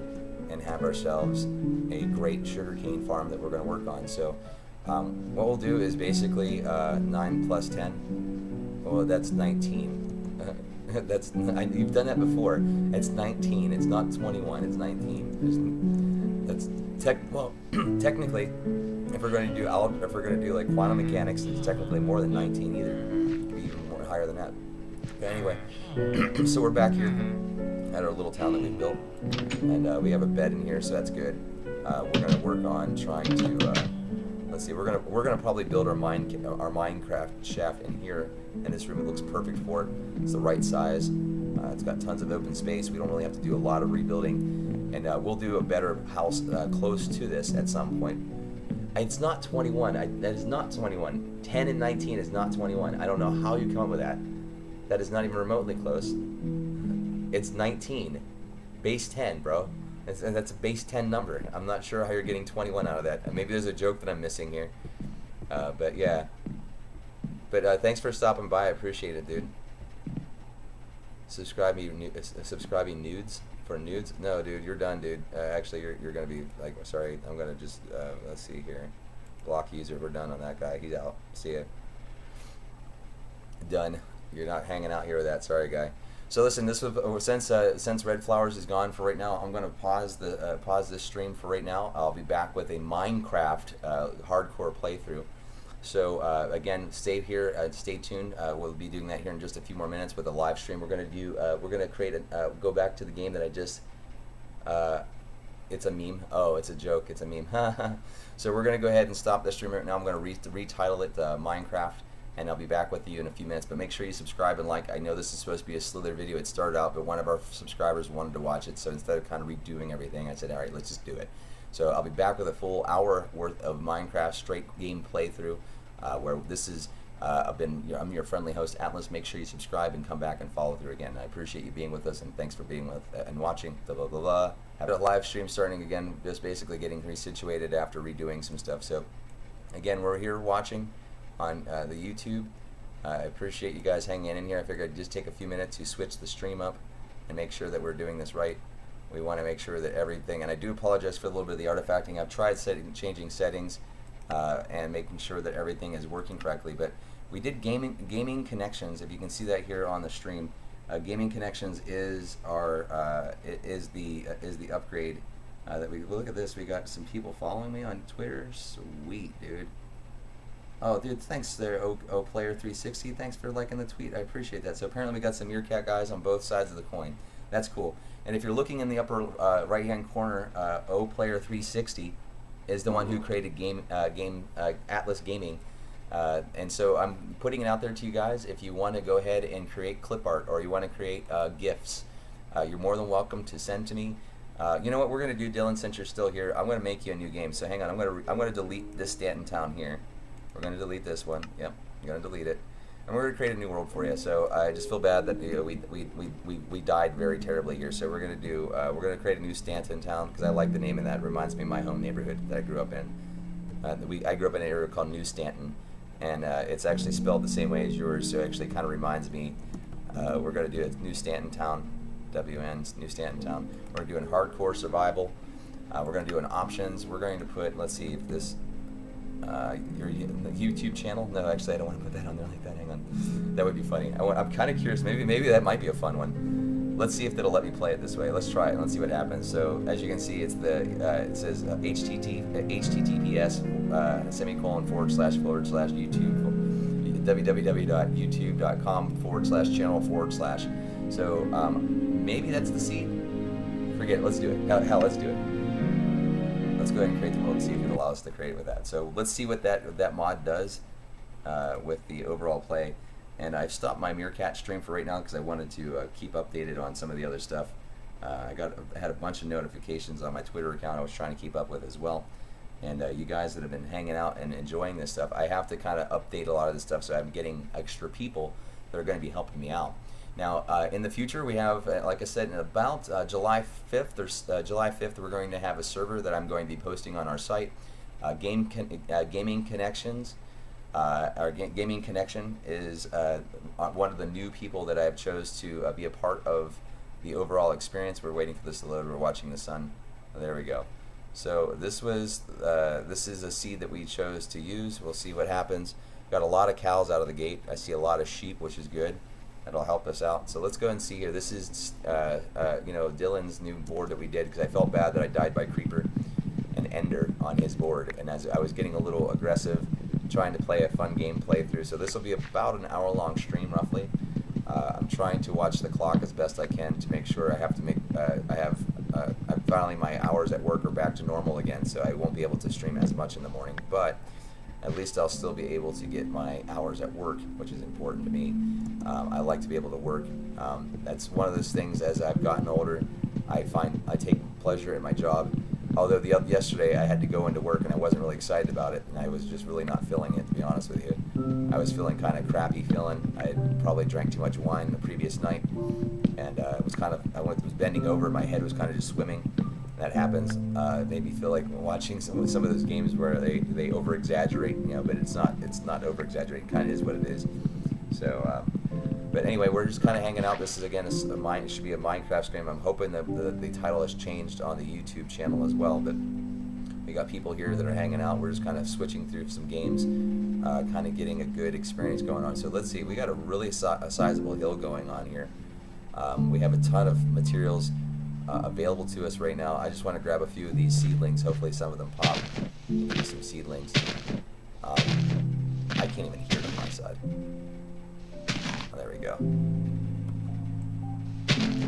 and have ourselves a great sugarcane farm that we're going to work on. So what we'll do is basically 9 plus 10. Well, that's 19. You've done that before. It's 19. It's not 21. It's 19. Technically, if we're going to do like quantum mechanics, it's technically more than 19 either. It could be even more higher than that. But anyway, so we're back here at our little town that we've built, and we have a bed in here, so that's good. We're going to work on trying to. Let's see. We're gonna probably build our Minecraft shaft in here in this room. It looks perfect for it. It's the right size. It's got tons of open space. We don't really have to do a lot of rebuilding, and we'll do a better house close to this at some point. It's not 21. That is not 21. 10 and 19 is not 21. I don't know how you come up with that. That is not even remotely close. It's 19. Base 10, bro. That's a base 10 number. I'm not sure how you're getting 21 out of that. Maybe there's a joke that I'm missing here. But yeah. But thanks for stopping by. I appreciate it, dude. Subscribing nudes for nudes? No, dude, you're done, dude. Actually, you're gonna be like, sorry. I'm gonna just let's see here. Block user. We're done on that guy. He's out. See ya. Done. You're not hanging out here with that. Sorry, guy. So listen, this was since Red Flowers is gone for right now, I'm going to pause this stream for right now. I'll be back with a Minecraft hardcore playthrough. So again, stay here, stay tuned. We'll be doing that here in just a few more minutes with a live stream. We're going to create go back to the game that I just. It's a meme. Oh, it's a joke. It's a meme. So we're going to go ahead and stop the stream right now. I'm going to retitle it Minecraft. And I'll be back with you in a few minutes. But make sure you subscribe and like. I know this is supposed to be a Slither video. It started out, but one of our subscribers wanted to watch it. So instead of kind of redoing everything, I said, all right, let's just do it. So I'll be back with a full hour worth of Minecraft straight game playthrough, where this is, I'm your friendly host, Atlas. Make sure you subscribe and come back and follow through again. I appreciate you being with us, and thanks for being with and watching. Blah, blah, blah, blah. Have a live stream starting again, just basically getting resituated after redoing some stuff. So again, we're here watching on the YouTube. I appreciate you guys hanging in here. I figured I'd just take a few minutes to switch the stream up and make sure that we're doing this right. We want to make sure that everything, and I do apologize for a little bit of the artifacting. I've tried changing settings and making sure that everything is working correctly, but we did gaming connections. If you can see that here on the stream, gaming connections is our is the upgrade that we look at this. We got some people following me on Twitter. Sweet, dude. Oh, dude, thanks there, Player360. Thanks for liking the tweet. I appreciate that. So apparently we got some Meerkat guys on both sides of the coin. That's cool. And if you're looking in the upper right-hand corner, Player360 is the one who created Atlas Gaming. And so I'm putting it out there to you guys. If you want to go ahead and create clip art, or you want to create GIFs, you're more than welcome to send to me. You know what we're going to do, Dylan, since you're still here, I'm going to make you a new game. So hang on, I'm going to delete this Stanton Town here. We're going to delete this one. Yep, I'm going to delete it. And we're going to create a new world for you. So I just feel bad that we died very terribly here. So we're going to create a new Stanton Town, because I like the name of that. It reminds me of my home neighborhood that I grew up in. I grew up in an area called New Stanton, and it's actually spelled the same way as yours, so it actually kind of reminds me. We're going to do a New Stanton Town, WN, New Stanton Town. We're doing hardcore survival. We're going to do an options. We're going to put, let's see if this, your YouTube channel. No, actually, I don't want to put that on there like that. Hang on, that would be funny. I'm kind of curious. Maybe that might be a fun one. Let's see if it'll let me play it this way. Let's try it. Let's see what happens. So as you can see, it's it says https semicolon / YouTube www.youtube.com/channel/. So maybe that's the seed. Forget it. Let's do it. Hell, let's do it. Let's go ahead and create the world and see if it allows us to create it with that. So let's see what that mod does with the overall play. And I've stopped my Meerkat stream for right now because I wanted to keep updated on some of the other stuff. I had a bunch of notifications on my Twitter account I was trying to keep up with as well. And you guys that have been hanging out and enjoying this stuff, I have to kind of update a lot of this stuff, so I'm getting extra people that are going to be helping me out. Now, in the future, we have, like I said, in about July 5th, we're going to have a server that I'm going to be posting on our site, Gaming Connections. Our Gaming Connection is one of the new people that I have chose to be a part of the overall experience. We're waiting for this to load. We're watching the sun. Oh, there we go. So this is a seed that we chose to use. We'll see what happens. Got a lot of cows out of the gate. I see a lot of sheep, which is good. That'll help us out. So let's go and see here. This is Dylan's new board that we did, because I felt bad that I died by Creeper and Ender on his board, and as I was getting a little aggressive, trying to play a fun game playthrough. So this will be about an hour-long stream, roughly. I'm trying to watch the clock as best I can to make sure finally my hours at work are back to normal again, so I won't be able to stream as much in the morning, but at least I'll still be able to get my hours at work, which is important to me. I like to be able to work. That's one of those things, as I've gotten older, I take pleasure in my job. Although yesterday I had to go into work and I wasn't really excited about it, and I was just really not feeling it, to be honest with you. I was feeling kind of crappy feeling. I had probably drank too much wine the previous night, and I was bending over, my head was kind of just swimming. That happens. It made me feel like watching some of those games where they over exaggerate, but it's not over exaggerating. Kind of is what it is. So. But anyway, we're just kind of hanging out. This is, again, it should be a Minecraft stream. I'm hoping that the title has changed on the YouTube channel as well. But we got people here that are hanging out. We're just kind of switching through some games, kind of getting a good experience going on. So let's see. We got a really sizable hill going on here. We have a ton of materials available to us right now. I just want to grab a few of these seedlings. Hopefully some of them pop. Give me some seedlings. I can't even hear them on my side. There we go.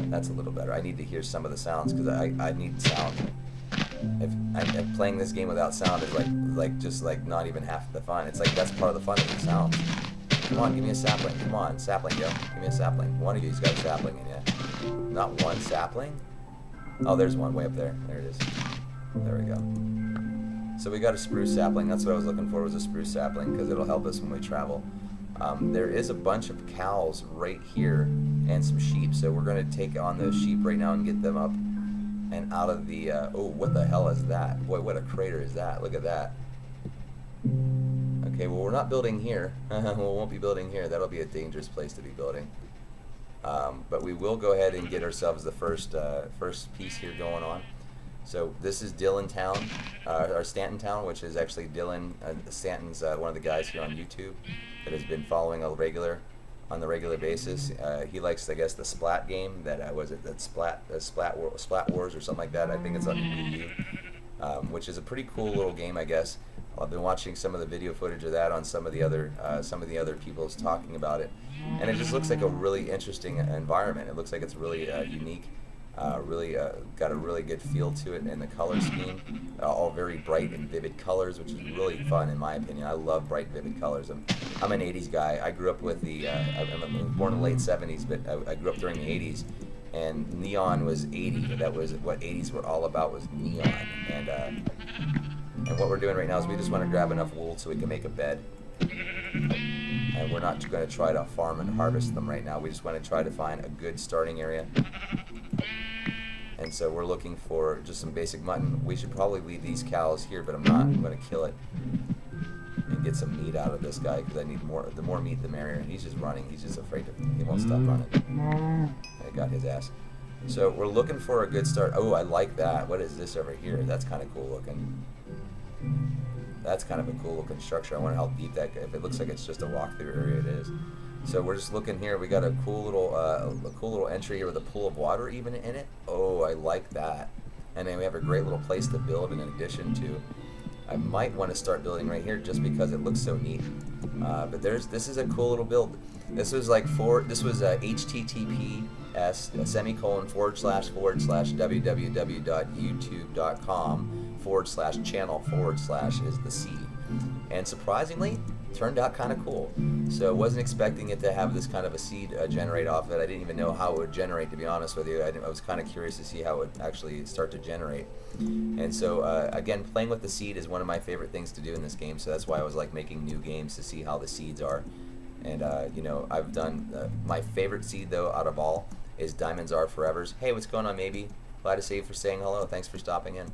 That's a little better. I need to hear some of the sounds because I need sound. If playing this game without sound is like not even half the fun. It's like that's part of the fun of the sound. Come on, give me a sapling. Come on, sapling, yo. Give me a sapling. One of you's got a sapling in you. Not one sapling? Oh, there's one way up there. There it is. There we go. So we got a spruce sapling. That's what I was looking for, was a spruce sapling, because it'll help us when we travel. There is a bunch of cows right here and some sheep, so we're going to take on those sheep right now and get them up and out of the, oh, what the hell is that? Boy, what a crater is that? Look at that. Okay, well, we're not building here. We won't be building here. That'll be a dangerous place to be building. But we will go ahead and get ourselves the first piece here going on. So this is Dylan Town, or Stanton Town, which is actually Dylan. Stanton's one of the guys here on YouTube that has been following on the regular basis. He likes, I guess, the Splat game. Splat Wars or something like that. I think it's on Wii U, which is a pretty cool little game, I guess. I've been watching some of the video footage of that on some of the other people's talking about it, and it just looks like a really interesting environment. It looks like it's really unique. Really got a really good feel to it, and the color scheme, all very bright and vivid colors, which is really fun in my opinion. I love bright, vivid colors. I'm an '80s guy. I grew up with I'm born in the late '70s, but I grew up during the '80s, and neon was '80. That was what '80s were all about, was neon. And what we're doing right now is we just want to grab enough wool so we can make a bed. And we're not going to try to farm and harvest them right now. We just want to try to find a good starting area. And so we're looking for just some basic mutton. We should probably leave these cows here, but I'm not. I'm going to kill it and get some meat out of this guy because I need more. The more meat, the merrier. And he's just running. He's just afraid to. He won't stop running. I got his ass. So we're looking for a good start. Oh, I like that. What is this over here? That's kind of cool looking. That's kind of a cool looking structure. I wonder how deep that. If it looks like it's just a walk-through area, it is. So we're just looking here. We got a cool little entry here with a pool of water even in it. Oh, I like that. And then we have a great little place to build in addition to. I might want to start building right here just because it looks so neat. But this is a cool little build. This was like https://www.youtube.com/channel/ is the seed. And surprisingly, turned out kind of cool. So I wasn't expecting it to have this kind of a seed generate off of it. I didn't even know how it would generate, to be honest with you. I was kind of curious to see how it would actually start to generate. And so again, playing with the seed is one of my favorite things to do in this game. So that's why I was like making new games to see how the seeds are. And you know, I've done my favorite seed though out of all is Diamonds Are Forever's. Hey, what's going on, maybe? Glad to see you for saying hello. Thanks for stopping in.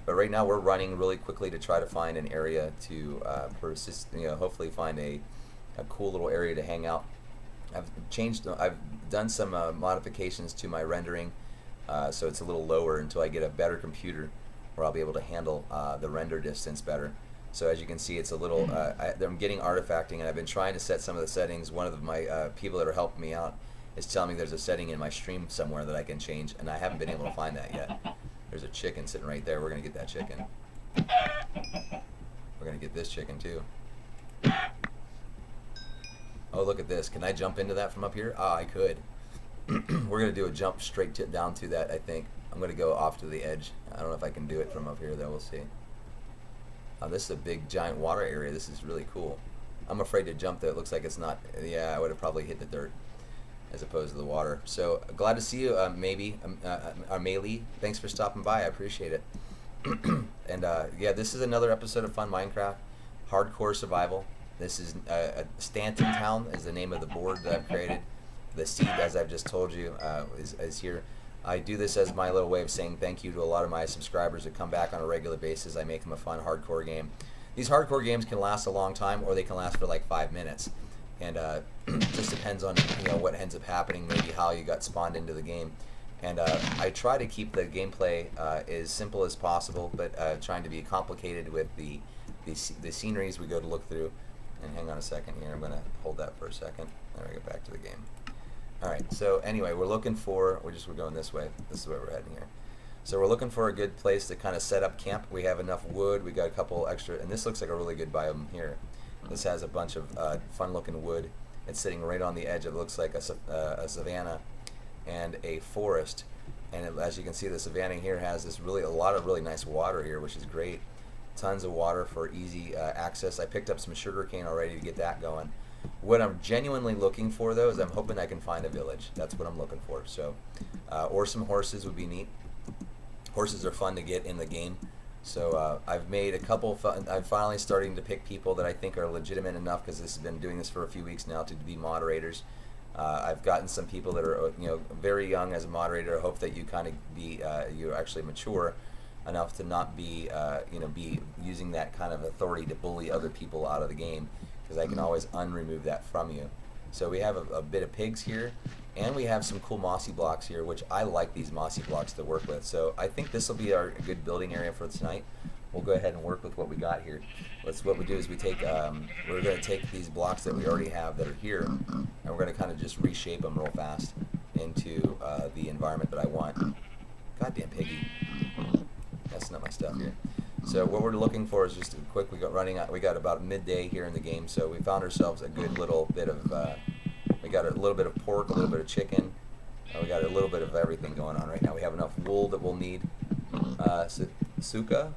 But right now we're running really quickly to try to find an area to hopefully find a cool little area to hang out. I've done some modifications to my rendering, so it's a little lower until I get a better computer where I'll be able to handle the render distance better. So as you can see, it's a little, I'm getting artifacting, and I've been trying to set some of the settings. One of my people that are helping me out is telling me there's a setting in my stream somewhere that I can change, and I haven't been able to find that yet. There's a chicken sitting right there. We're going to get that chicken. We're going to get this chicken too. Oh, look at this. Can I jump into that from up here? Ah, I could. We're going to do a jump straight down to that, I think. I'm going to go off to the edge. I don't know if I can do it from up here, though. We'll see. This is a big, giant water area. This is really cool. I'm afraid to jump, though. It looks like it's not... Yeah, I would have probably hit the dirt as opposed to the water. So glad to see you, Maylee. Thanks for stopping by. I appreciate it. And yeah, this is another episode of Fun Minecraft, Hardcore Survival. This is Stanton Town is the name of the board that I've created. The seed, as I've just told you, is here. I do this as my little way of saying thank you to a lot of my subscribers that come back on a regular basis. I make them a fun hardcore game. These hardcore games can last a long time, or they can last for like 5 minutes. And just depends on what ends up happening, maybe how you got spawned into the game. And I try to keep the gameplay as simple as possible, but trying to be complicated with the sceneries we go to look through. And hang on a second here, I'm going to hold that for a second. There we go, back to the game. Alright, so anyway, we're looking for, we're going this way. This is where we're heading here. So we're looking for a good place to kind of set up camp. We have enough wood, we got a couple extra, and this looks like a really good biome here. This has a bunch of fun-looking wood. It's sitting right on the edge. It looks like a savanna and a forest. And as you can see, the savanna here has a lot of really nice water here, which is great. Tons of water for easy access. I picked up some sugarcane already to get that going. What I'm genuinely looking for, though, is I'm hoping I can find a village. That's what I'm looking for. So, or some horses would be neat. Horses are fun to get in the game. So I've made a couple. I'm finally starting to pick people that I think are legitimate enough, because this has been doing this for a few weeks now, to be moderators. I've gotten some people that are very young as a moderator. I hope that you kind of be you're actually mature enough to not be be using that kind of authority to bully other people out of the game, because I can always unremove that from you. So we have a bit of pigs here, and we have some cool mossy blocks here, which I like these mossy blocks to work with. So I think this will be our good building area for tonight. We'll go ahead and work with what we got here. What we do is we take, we're going to take these blocks that we already have that are here, and we're going to kind of just reshape them real fast into the environment that I want. Goddamn piggy. That's not my stuff here. So what we're looking for is just a quick, we got about midday here in the game, so we found ourselves a good little bit of, we got a little bit of pork, a little bit of chicken, We got a little bit of everything going on right now. We have enough wool that we'll need. Suka?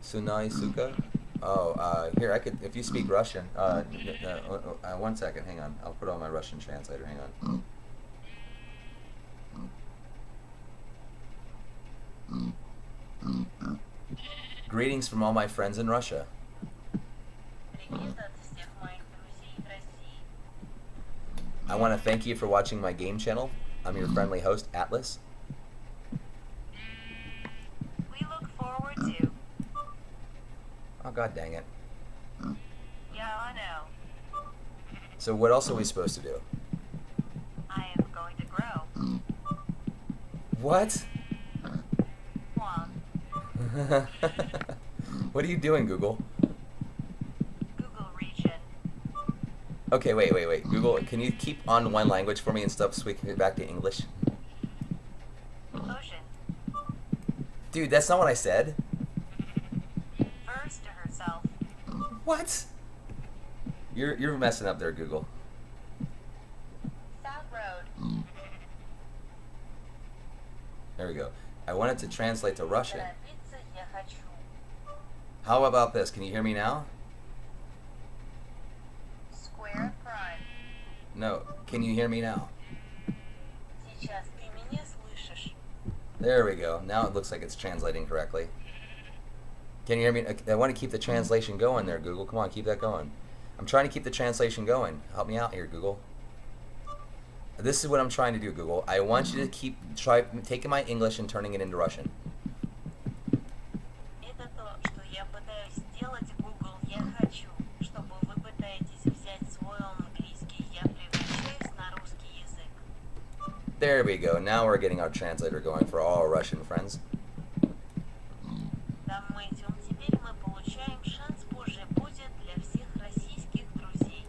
Sunai Suka? Oh, here, I could, if you speak Russian, 1 second, hang on. I'll put on my Russian translator, hang on. Greetings from all my friends in Russia. I want to thank you for watching my game channel. I'm your friendly host, Atlas. We look forward to. Oh, god dang it. Yeah, I know. So what else are we supposed to do? I am going to grow. What? One. What are you doing, Google? Google region. Okay, wait. Google, can you keep on one language for me and stuff so we can get back to English? Ocean. Dude, that's not what I said. Refers to herself. What? You're messing up there, Google. South Road. There we go. I wanted to translate to Russian. Торопиться я хочу. How about this? Can you hear me now? Square prime. No. Can you hear me now? Сейчас ты меня слышишь. There we go. Now it looks like it's translating correctly. Can you hear me? I want to keep the translation going there, Google. Come on, keep that going. I'm trying to keep the translation going. Help me out here, Google. This is what I'm trying to do, Google. I want you to try taking my English and turning it into Russian. Это то, что я пытаюсь сделать, Google. Я хочу, чтобы вы пытаетесь взять свой английский. Я превращаюсь на русский язык. There we go. Now we're getting our translator going for all our Russian friends. Там мы идем теперь, мы получаем шанс позже будет для всех российских друзей.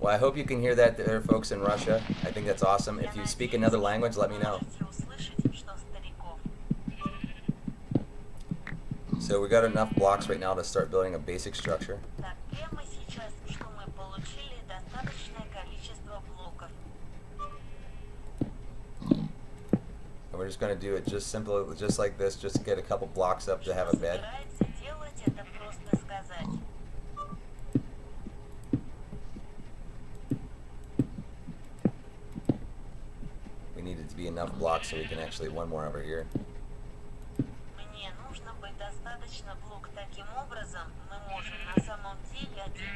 Well, I hope you can hear that there, folks in Russia. I think that's awesome. If you speak another language, let me know. Можете услышать, что стариков. So we got enough blocks right now to start building a basic structure. Так, прямо сейчас, что мы получили достаточное количество блоков. And we're just going to do it just simple, just like this, just to get a couple blocks up to have a bed. Собирается делать это просто сказать. We need it to be enough blocks so we can actually one more over here. Мне нужно быть достаточно блок таким образом, мы можем на самом деле один.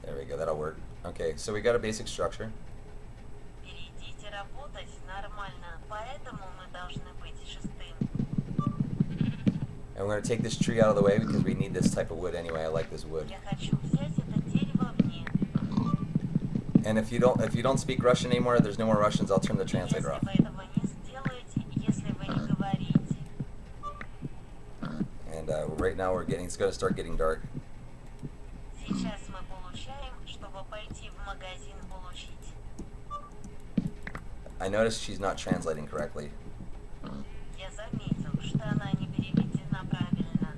There we go, that'll work. Okay, so we got a basic structure. Перейдите работать нормально, поэтому мы должны быть шестым. And we're going to take this tree out of the way because we need this type of wood anyway. I like this wood. Я хочу взять это дерево вне. And if you don't speak Russian anymore, there's no more Russians, I'll turn the translator off. Если вы этого не сделаете, если вы не говорите. And right now it's going to start getting dark. Сейчас мы получаем, чтобы пойти в магазин получить. I noticed she's not translating correctly. Я заметил, что она не переведена правильно.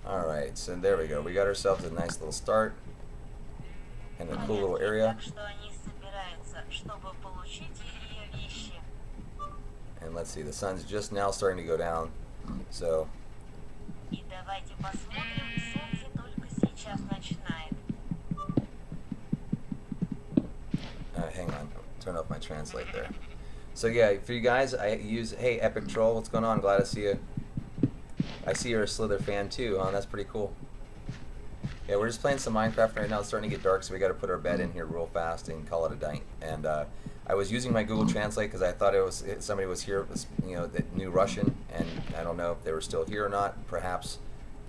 Alright, so there we go. We got ourselves a nice little start and a cool little area. Так что они собираются, чтобы получить ее вещи. And let's see, the sun's just now starting to go down. So, И давайте посмотрим, солнце только сейчас начинает. hang on. Turn off my translate there. So yeah, for you guys, I use, hey, Epic Troll, what's going on? Glad to see you. I see you're a Slither fan too, huh? That's pretty cool. Yeah, we're just playing some Minecraft right now. It's starting to get dark, so we got to put our bed in here real fast and call it a night. And I was using my Google Translate because I thought somebody was here, that knew Russian, and I don't know if they were still here or not. Perhaps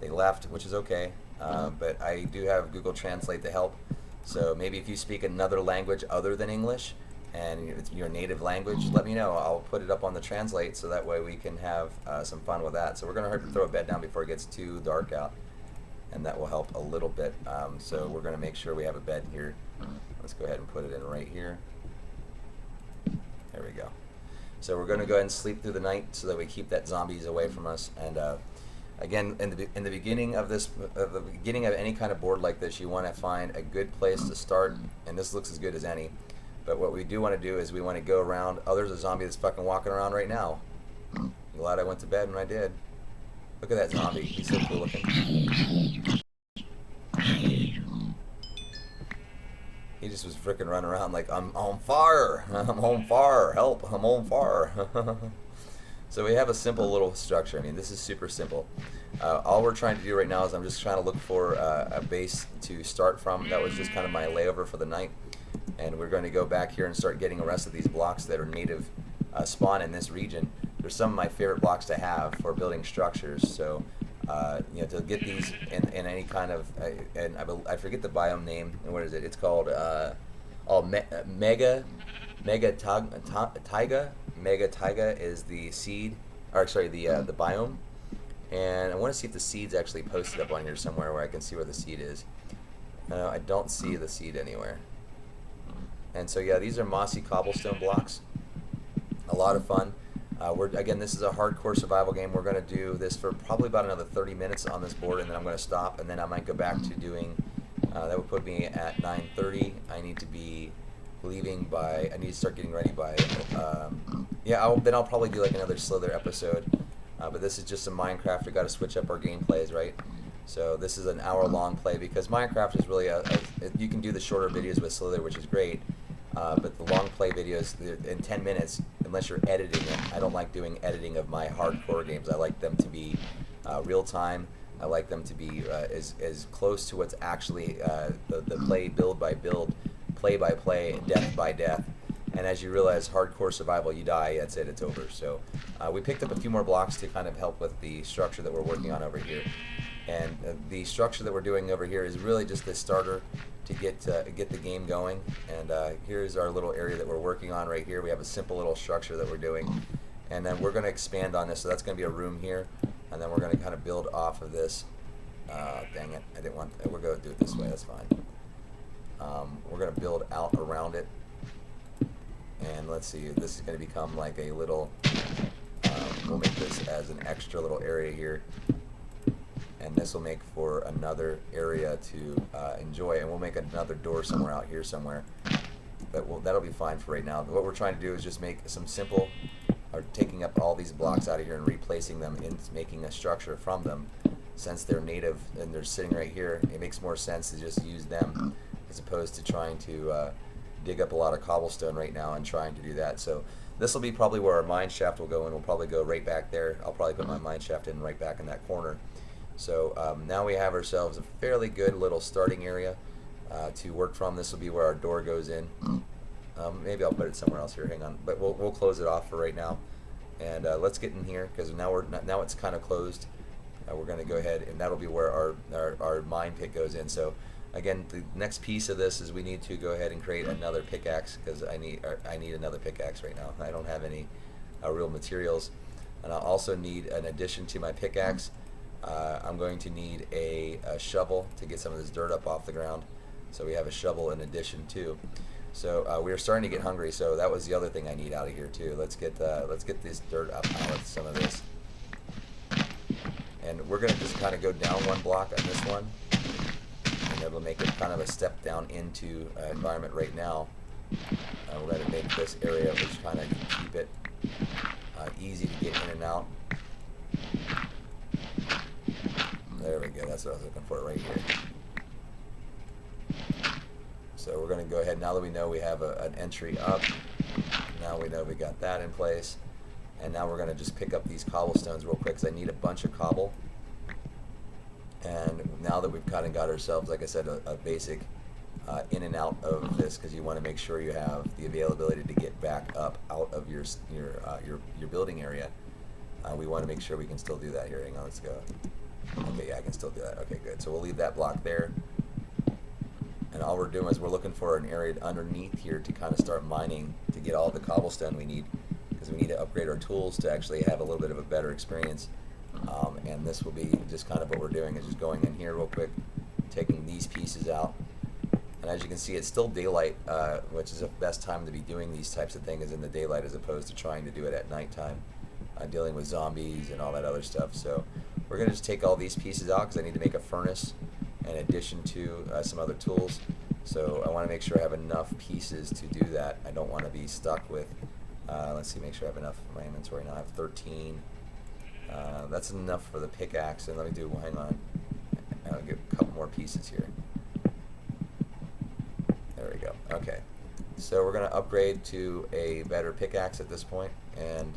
they left, which is okay. But I do have Google Translate to help. So maybe if you speak another language other than English, and it's your native language, let me know. I'll put it up on the translate so that way we can have some fun with that. So we're going to throw a bed down before it gets too dark out, and that will help a little bit. So we're going to make sure we have a bed here. Let's go ahead and put it in right here. There we go. So we're going to go ahead and sleep through the night so that we keep that zombies away from us. And Again, in the beginning of the beginning of any kind of board like this, you want to find a good place to start, and this looks as good as any. But what we do want to do is we want to go around. Oh, there's a zombie that's fucking walking around right now. I'm glad I went to bed when I did. Look at that zombie. He's so cool looking. He just was freaking running around like, I'm on fire. I'm on fire. Help. I'm on fire. So we have a simple little structure. I mean, this is super simple. All we're trying to do right now is I'm just trying to look for a base to start from. That was just kind of my layover for the night. And we're going to go back here and start getting the rest of these blocks that are native spawn in this region. They're some of my favorite blocks to have for building structures. So, you know, to get these in any kind of, and I forget the biome name. And what is it? It's called Mega Taiga. Mega Taiga is the seed, or sorry, the biome. And I want to see if the seed's actually posted up on here somewhere where I can see where the seed is. I don't see the seed anywhere. And so yeah, these are mossy cobblestone blocks. A lot of fun. Again, this is a hardcore survival game. We're going to do this for probably about another 30 minutes on this board, and then I'm going to stop, and then I might go back to doing, that would put me at 9:30. I need to be leaving by, I need to start getting ready by, yeah, then I'll probably do like another Slither episode. But this is just some Minecraft. We got to switch up our gameplays, right? So this is an hour-long play because Minecraft is really you can do the shorter videos with Slither, which is great. But the long play videos in 10 minutes, unless you're editing it, I don't like doing editing of my hardcore games. I like them to be real time. I like them to be as close to what's actually the play build by build, play by play, death by death. And as you realize, hardcore survival, you die, that's it, it's over. So we picked up a few more blocks to kind of help with the structure that we're working on over here. And the structure that we're doing over here is really just the starter to get the game going. And here's our little area that we're working on right here. We have a simple little structure that we're doing. And then we're going to expand on this. So that's going to be a room here. And then we're going to kind of build off of this. Dang it, I didn't want, we're going to do it this way, that's fine. We're going to build out around it. And let's see, this is going to become like a little, we'll make this as an extra little area here. And this will make for another area to enjoy. And we'll make another door somewhere out here somewhere. But that'll be fine for right now. But what we're trying to do is just make some simple, or taking up all these blocks out of here and replacing them into making a structure from them. Since they're native and they're sitting right here, it makes more sense to just use them as opposed to trying to dig up a lot of cobblestone right now and trying to do that. So this will be probably where our mine shaft will go, and we'll probably go right back there. I'll probably put my mine shaft in right back in that corner. So now we have ourselves a fairly good little starting area to work from. This will be where our door goes in. Maybe I'll put it somewhere else here. Hang on, but we'll close it off for right now. And let's get in here because now it's kind of closed. We're going to go ahead, and that'll be where our mine pit goes in. So again, the next piece of this is we need to go ahead and create another pickaxe because I need another pickaxe right now. I don't have any real materials, and I also need an addition to my pickaxe. I'm going to need a shovel to get some of this dirt up off the ground. So we have a shovel in addition too. So we are starting to get hungry. So that was the other thing I need out of here too. Let's get this dirt up out of some of this. And we're going to just kind of go down one block on this one. And it'll make it kind of a step down into environment right now. We're going to make this area, which kind of keep it easy to get in and out. There we go, that's what I was looking for right here. So we're going to go ahead, now that we know we have an entry up, now we know we got that in place. And now we're going to just pick up these cobblestones real quick because I need a bunch of cobble. And now that we've kind of got ourselves, like I said, a basic in and out of this, because you want to make sure you have the availability to get back up out of your building area. We want to make sure we can still do that here. Hang on, let's go. Okay, yeah, I can still do that. Okay, good. So we'll leave that block there. And all we're doing is we're looking for an area underneath here to kind of start mining to get all the cobblestone we need, because we need to upgrade our tools to actually have a little bit of a better experience. And this will be just kind of what we're doing, is just going in here real quick, taking these pieces out. And as you can see, it's still daylight, which is the best time to be doing these types of things, is in the daylight as opposed to trying to do it at nighttime, dealing with zombies and all that other stuff. So we're going to just take all these pieces out because I need to make a furnace in addition to some other tools. So I want to make sure I have enough pieces to do that. I don't want to be stuck with, let's see, make sure I have enough in my inventory now. I have 13. That's enough for the pickaxe. And let me do, hang on, I'll get a couple more pieces here. There we go. Okay. So we're going to upgrade to a better pickaxe at this point, and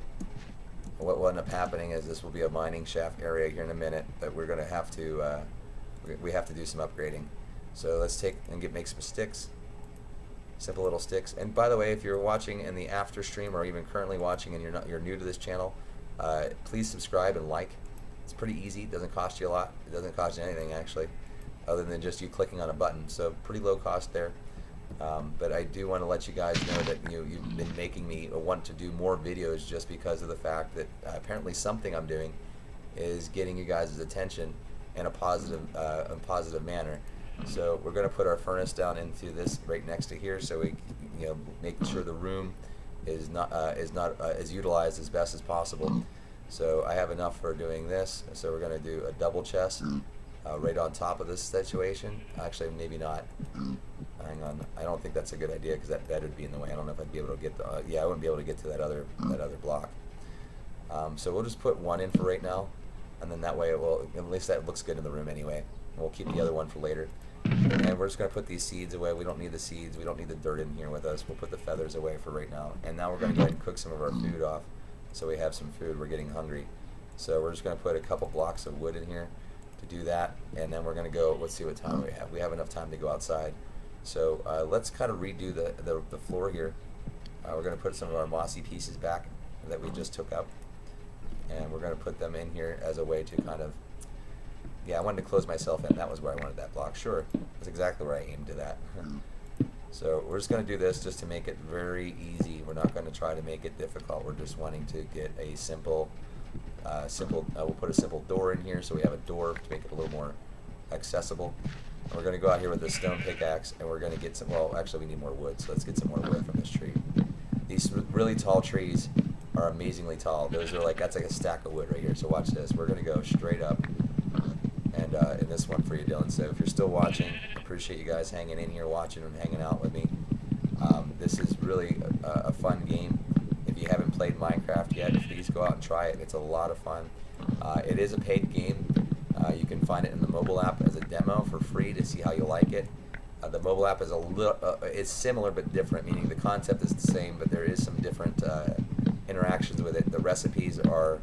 what will end up happening is this will be a mining shaft area here in a minute that we're going to have to, we have to do some upgrading. So let's take and make some sticks, simple little sticks. And by the way, if you're watching in the after stream or even currently watching and you're new to this channel, please subscribe and like. It's pretty easy. It doesn't cost you a lot. It doesn't cost you anything actually, other than just you clicking on a button. So pretty low cost there. But I do want to let you guys know that you've been making me want to do more videos just because of the fact that apparently something I'm doing is getting you guys' attention in a positive manner. So we're going to put our furnace down into this right next to here, so we make sure the room is utilized as best as possible. So I have enough for doing this. So we're going to do a double chest right on top of this situation. Actually, maybe not. Hang on. I don't think that's a good idea because that bed would be in the way. I don't know if I'd be able to get the. Yeah, I wouldn't be able to get to that other block. So we'll just put one in for right now, and then that way it will. At least that looks good in the room anyway. We'll keep the other one for later. And we're just going to put these seeds away. We don't need the seeds. We don't need the dirt in here with us. We'll put the feathers away for right now. And now we're going to go ahead and cook some of our food off, so we have some food. We're getting hungry. So we're just going to put a couple blocks of wood in here to do that, and then we're going to go. Let's see what time we have. We have enough time to go outside. So let's kind of redo the floor here. We're going to put some of our mossy pieces back that we just took up, and we're going to put them in here as a way to kind of, yeah, I wanted to close myself in. That was where I wanted that block. Sure, that's exactly where I aimed it at. So we're just going to do this just to make it very easy. We're not going to try to make it difficult. We're just wanting to get a simple, we'll put a simple door in here so we have a door to make it a little more accessible. And we're going to go out here with a stone pickaxe, and we're going to get some, well, actually we need more wood, so let's get some more wood from this tree. These really tall trees are amazingly tall. Those are like, that's like a stack of wood right here. So watch this. We're going to go straight up, and in this one for you, Dylan. So if you're still watching, appreciate you guys hanging in here, watching and hanging out with me. This is really a fun game. If you haven't played Minecraft yet, please go out and try it. It's a lot of fun. It is a paid game. You can find it in the mobile app as a demo for free to see how you like it. The mobile app is a little, it's similar but different, meaning the concept is the same, but there is some different interactions with it. The recipes are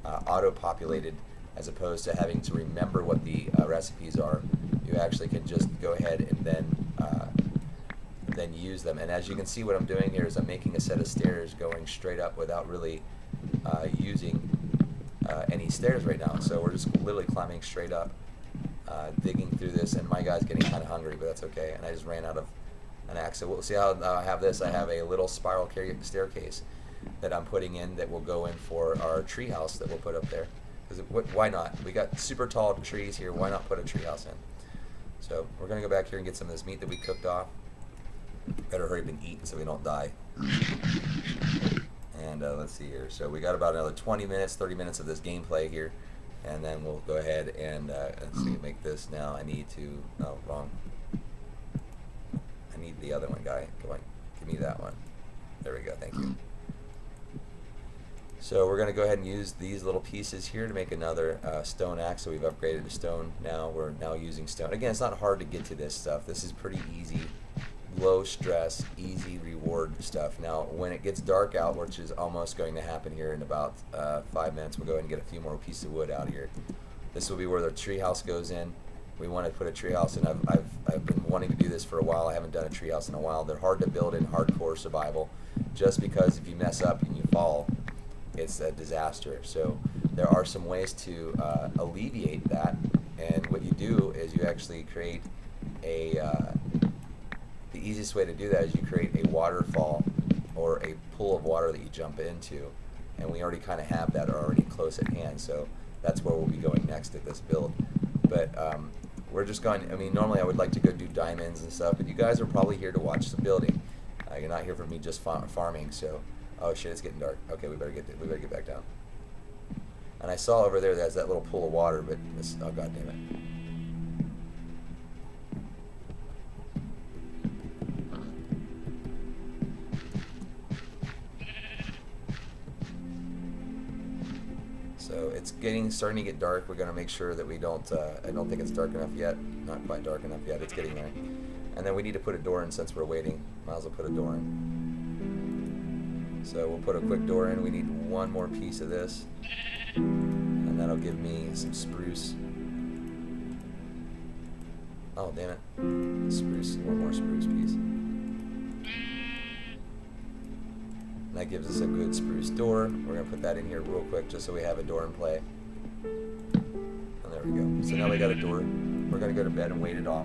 auto-populated as opposed to having to remember what the recipes are. You actually can just go ahead and then use them. And as you can see, what I'm doing here is I'm making a set of stairs going straight up without really using any stairs right now. So we're just literally climbing straight up, digging through this, and my guy's getting kind of hungry, but that's okay. And I just ran out of an axe. So we'll see how I have this. I have a little spiral staircase that I'm putting in that will go in for our tree house that we'll put up there. Because why not? We got super tall trees here. Why not put a tree house in? So we're going to go back here and get some of this meat that we cooked off. Better hurry up and eat so we don't die. And let's see here. So we got about another 20 minutes, 30 minutes of this gameplay here. And then we'll go ahead and let's see, make this now. I need to, no, wrong. I need the other one, guy. Come on, give me that one. There we go, thank you. So we're going to go ahead and use these little pieces here to make another stone axe. So we've upgraded to stone now. We're now using stone. Again, it's not hard to get to this stuff. This is pretty easy, low stress, easy reward stuff. Now, when it gets dark out, which is almost going to happen here in about 5 minutes, we'll go ahead and get a few more pieces of wood out here. This will be where the treehouse goes in. We want to put a treehouse in. I've been wanting to do this for a while. I haven't done a treehouse in a while. They're hard to build in hardcore survival, just because if you mess up and you fall, it's a disaster. So there are some ways to alleviate that, and what you do is you actually create a the easiest way to do that is you create a waterfall or a pool of water that you jump into, and we already kind of have that already close at hand. So that's where we'll be going next at this build. But we're just going, I mean, normally I would like to go do diamonds and stuff, but you guys are probably here to watch some building. You're not here for me just farming. So, oh shit, it's getting dark. Okay, we better get back down. And I saw over there there's that little pool of water, but this, oh god damn it. So it's starting to get dark. We're gonna make sure that we don't. I don't think it's dark enough yet. Not quite dark enough yet. It's getting there. And then we need to put a door in since we're waiting. Might as well put a door in. So we'll put a quick door in. We need one more piece of this, and that'll give me some spruce. Oh damn it! Spruce. One more spruce piece. That gives us a good spruce door. We're gonna put that in here real quick just so we have a door in play. And there we go. So now we got a door. We're gonna go to bed and wait it off.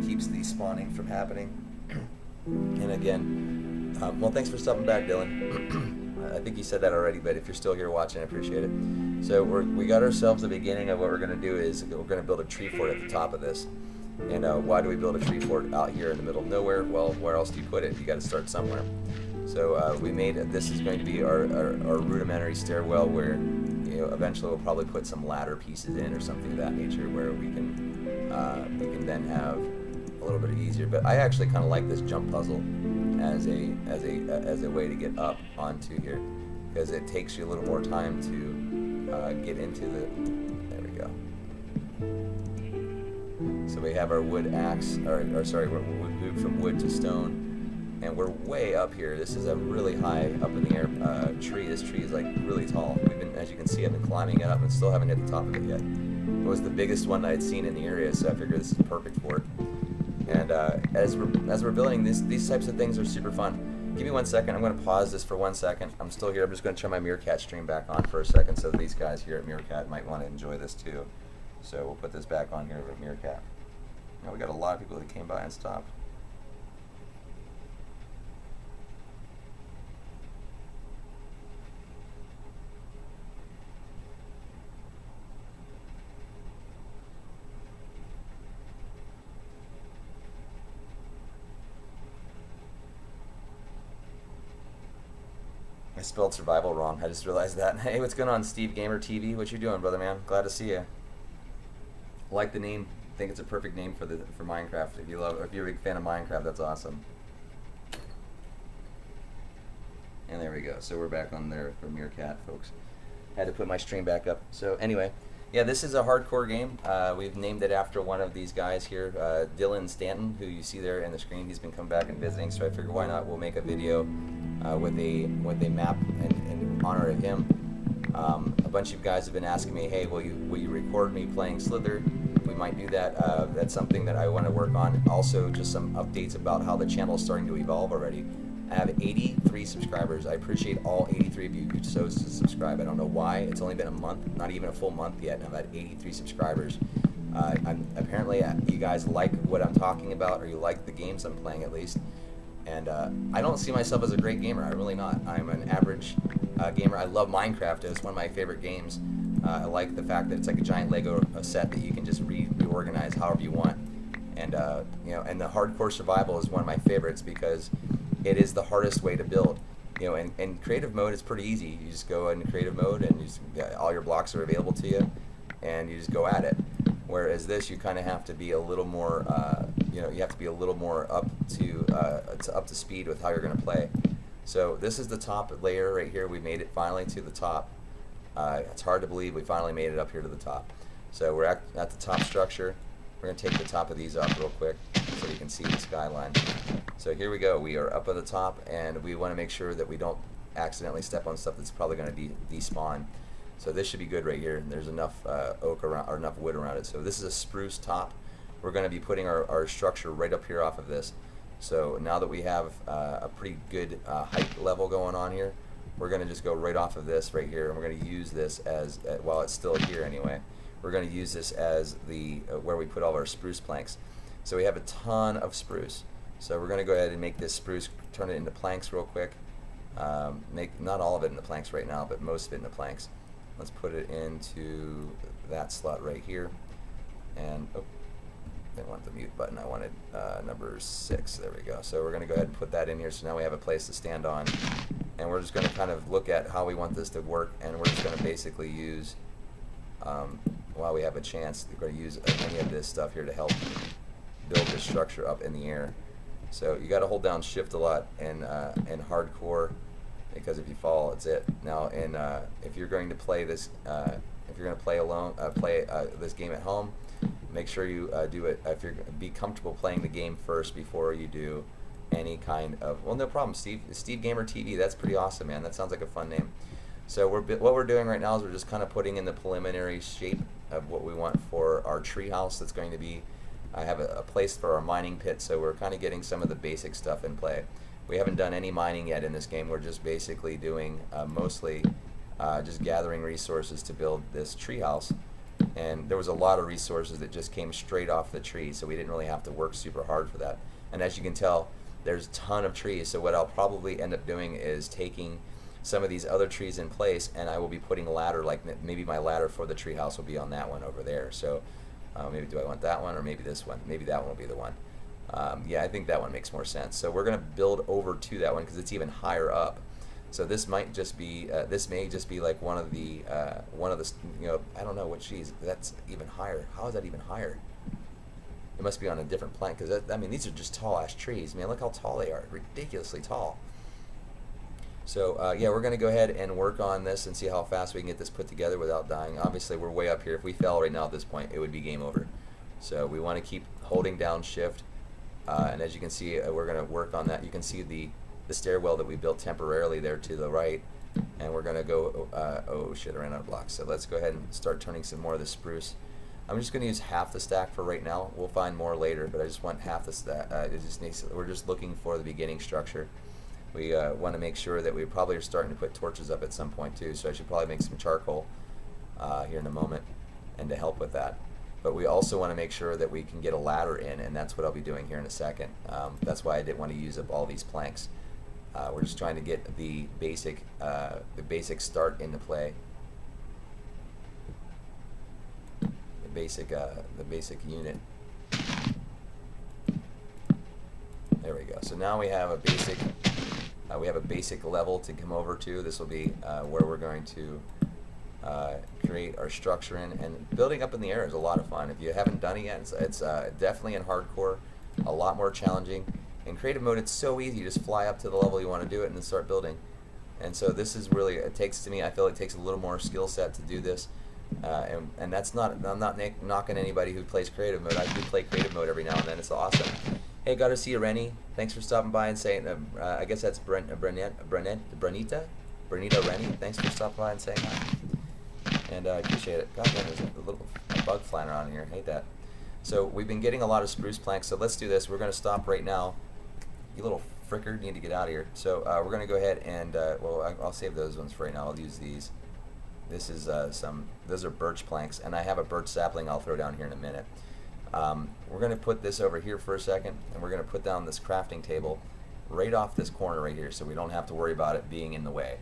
Keeps the spawning from happening. And again, well, thanks for stopping back, Dylan. I think you said that already, but if you're still here watching, I appreciate it. So we got ourselves the beginning of what we're gonna do is we're gonna build a tree fort at the top of this. And why do we build a tree fort out here in the middle of nowhere? Well, where else do you put it? You got to start somewhere. So we made this is going to be our rudimentary stairwell where eventually we'll probably put some ladder pieces in or something of that nature where we can then have a little bit easier. But I actually kind of like this jump puzzle as a way to get up onto here because it takes you a little more time to get into the. There we go. So we have our wood axe, or sorry, we're moved from wood to stone. And we're way up here. This is a really high up in the air tree. This tree is like really tall. We've been, as you can see, I've been climbing it up and still haven't hit the top of it yet. It was the biggest one I had seen in the area, so I figured this is perfect for it. And as we're building these types of things are super fun. Give me 1 second. I'm going to pause this for 1 second. I'm still here. I'm just going to turn my Meerkat stream back on for a second, so these guys here at Meerkat might want to enjoy this too. So we'll put this back on here with Meerkat. Now we got a lot of people that came by and stopped. I spelled survival wrong. I just realized that. Hey, what's going on, Steve Gamer TV? What you doing, brother man? Glad to see you. Like the name. Think it's a perfect name for Minecraft. If you're a big fan of Minecraft, that's awesome. And there we go. So we're back on there for Meerkat, folks. Had to put my stream back up. So anyway, yeah, this is a hardcore game. We've named it after one of these guys here, Dylan Stanton, who you see there in the screen. He's been coming back and visiting, so I figured why not? We'll make a video with a map in honor of him. A bunch of you guys have been asking me, hey, will you record me playing Slither? We might do that. That's something that I want to work on. Also, just some updates about how the channel is starting to evolve already. I have 83 subscribers. I appreciate all 83 of you who chose to subscribe. I don't know why. It's only been a month, not even a full month yet, and I've had 83 subscribers. Apparently, you guys like what I'm talking about, or you like the games I'm playing at least. And I don't see myself as a great gamer. I'm really not. I'm an average gamer. I love Minecraft. It's one of my favorite games. I like the fact that it's like a giant Lego set that you can just reorganize however you want. And and the hardcore survival is one of my favorites because it is the hardest way to build. And creative mode is pretty easy. You just go in creative mode and all your blocks are available to you, and you just go at it. Whereas this, you kind of have to be a little more, you have to be a little more up to speed with how you're going to play. So this is the top layer right here. We made it finally to the top. It's hard to believe we finally made it up here to the top. So we're at the top structure. We're going to take the top of these off real quick so you can see the skyline. So here we go. We are up at the top, and we want to make sure that we don't accidentally step on stuff that's probably going to despawn. So this should be good right here. There's enough oak around, or enough wood around it. So this is a spruce top. We're going to be putting our structure right up here off of this. So now that we have a pretty good height level going on here, we're going to just go right off of this right here, and we're going to use this as, while it's still here anyway, we're going to use this as the where we put all of our spruce planks. So we have a ton of spruce. So we're going to go ahead and make this spruce, turn it into planks real quick. Make not all of it into planks right now, but most of it into planks. Let's put it into that slot right here. And, oh, I didn't want the mute button. I wanted number 6. There we go. So we're going to go ahead and put that in here. So now we have a place to stand on. and we're just going to kind of look at how we want this to work, and we're just going to basically use, while we have a chance, we're going to use any of this stuff here to help build this structure up in the air. So you got to hold down shift a lot in hardcore, because if you fall, it's it. Now, if you're going to play this, if you're going to play alone, this game at home, make sure you do it. If you're be comfortable playing the game first before you do any kind of. Well, no problem, Steve. Steve Gamer TV. That's pretty awesome, man. That sounds like a fun name. So what we're doing right now is we're just kind of putting in the preliminary shape of what we want for our treehouse. That's going to be. I have a place for our mining pit, so we're kind of getting some of the basic stuff in play. We haven't done any mining yet in this game. We're just basically doing mostly just gathering resources to build this treehouse. And there was a lot of resources that just came straight off the tree, so we didn't really have to work super hard for that. And as you can tell, there's a ton of trees, so what I'll probably end up doing is taking some of these other trees in place, and I will be putting a ladder, like maybe my ladder for the treehouse will be on that one over there. So maybe do I want that one, or maybe this one? Maybe that one will be the one. Yeah, I think that one makes more sense. So we're going to build over to that one because it's even higher up. So this might just be, this may just be like one of the, I don't know what trees. That's even higher. How is that even higher? It must be on a different plant, because I mean, these are just tall ass trees, man. Look how tall they are, ridiculously tall. So yeah, we're going to go ahead and work on this and see how fast we can get this put together without dying. Obviously, we're way up here. If we fell right now at this point, it would be game over. So we want to keep holding down shift, and as you can see, we're going to work on that. You can see the stairwell that we built temporarily there to the right, and we're going to go, oh shit, I ran out of blocks. So let's go ahead and start turning some more of the spruce. I'm just going to use half the stack for right now. We'll find more later, but I just want half the stack. We're just looking for the beginning structure. We want to make sure that we probably are starting to put torches up at some point too, so I should probably make some charcoal here in a moment and to help with that. But we also want to make sure that we can get a ladder in, and that's what I'll be doing here in a second. That's why I didn't want to use up all these planks. We're just trying to get the basic start into play. The basic unit. There we go. So now we have a basic level to come over to. This will be where we're going to create our structure in. And building up in the air is a lot of fun. If you haven't done it yet, it's definitely in hardcore, a lot more challenging. In creative mode, it's so easy. You just fly up to the level you want to do it and then start building. And so this is really, it takes, to me, I feel it takes a little more skill set to do this. And that's not, I'm not knocking anybody who plays creative mode. I do play creative mode every now and then. It's awesome. Hey, got to see you, Rennie. Thanks for stopping by and saying, I guess that's Brenita Rennie. Thanks for stopping by and saying hi. And I appreciate it. God damn, there's a little bug flying around in here. I hate that. So we've been getting a lot of spruce planks, so let's do this. We're going to stop right now. You little fricker, need to get out of here. So we're going to go ahead and, well, I'll save those ones for right now. I'll use these. This is those are birch planks, and I have a birch sapling I'll throw down here in a minute. We're going to put this over here for a second, and we're going to put down this crafting table right off this corner right here, so we don't have to worry about it being in the way.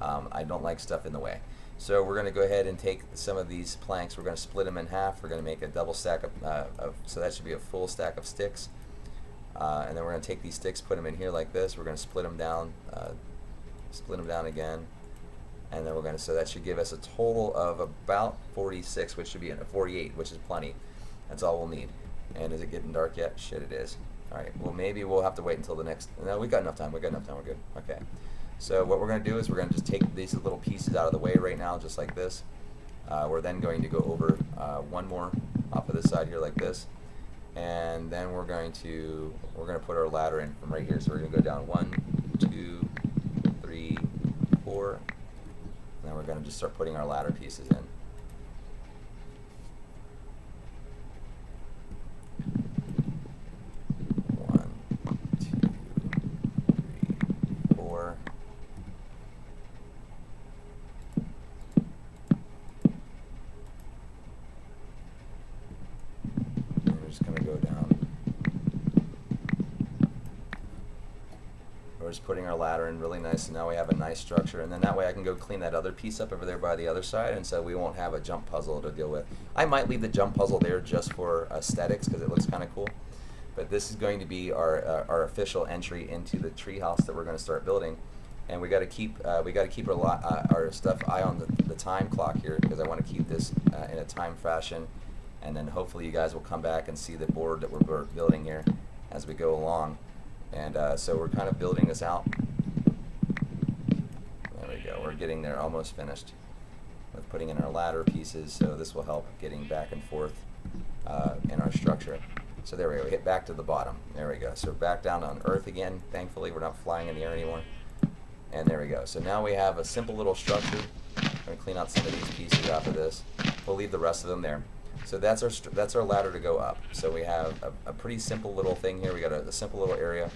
I don't like stuff in the way. So we're going to go ahead and take some of these planks. We're going to split them in half. We're going to make a double stack of so that should be a full stack of sticks. And then we're going to take these sticks, put them in here like this. We're going to split them down again. And then we're going to, so that should give us a total of about 46, which should be 48, which is plenty. That's all we'll need. And is it getting dark yet? Shit, it is. All right, well, maybe we'll have to wait until the next, no, we got enough time. We're good. Okay. So what we're going to do is we're going to just take these little pieces out of the way right now, just like this. We're then going to go over one more off of this side here like this. And then we're going to put our ladder in from right here. So we're going to go down 1, 2, 3, 4. And then we're going to just start putting our ladder pieces in. One, 2, 3, 4. And we're just going to go down. We're just putting our ladder in really nice, and now we have a nice structure, and then that way I can go clean that other piece up over there by the other side, and so we won't have a jump puzzle to deal with. I might leave the jump puzzle there just for aesthetics because it looks kind of cool, but this is going to be our official entry into the treehouse that we're going to start building. and we got to keep our stuff eye on the time clock here, because I want to keep this in a time fashion, and then hopefully you guys will come back and see the board that we're building here as we go along. And so we're kind of building this out. There we go. We're getting there, almost finished with putting in our ladder pieces. So this will help getting back and forth in our structure. So there we go. We hit back to the bottom. There we go. So we're back down on Earth again. Thankfully, we're not flying in the air anymore. And there we go. So now we have a simple little structure. I'm going to clean out some of these pieces after this. We'll leave the rest of them there. So that's our ladder to go up. So we have a pretty simple little thing here. We got a simple little area,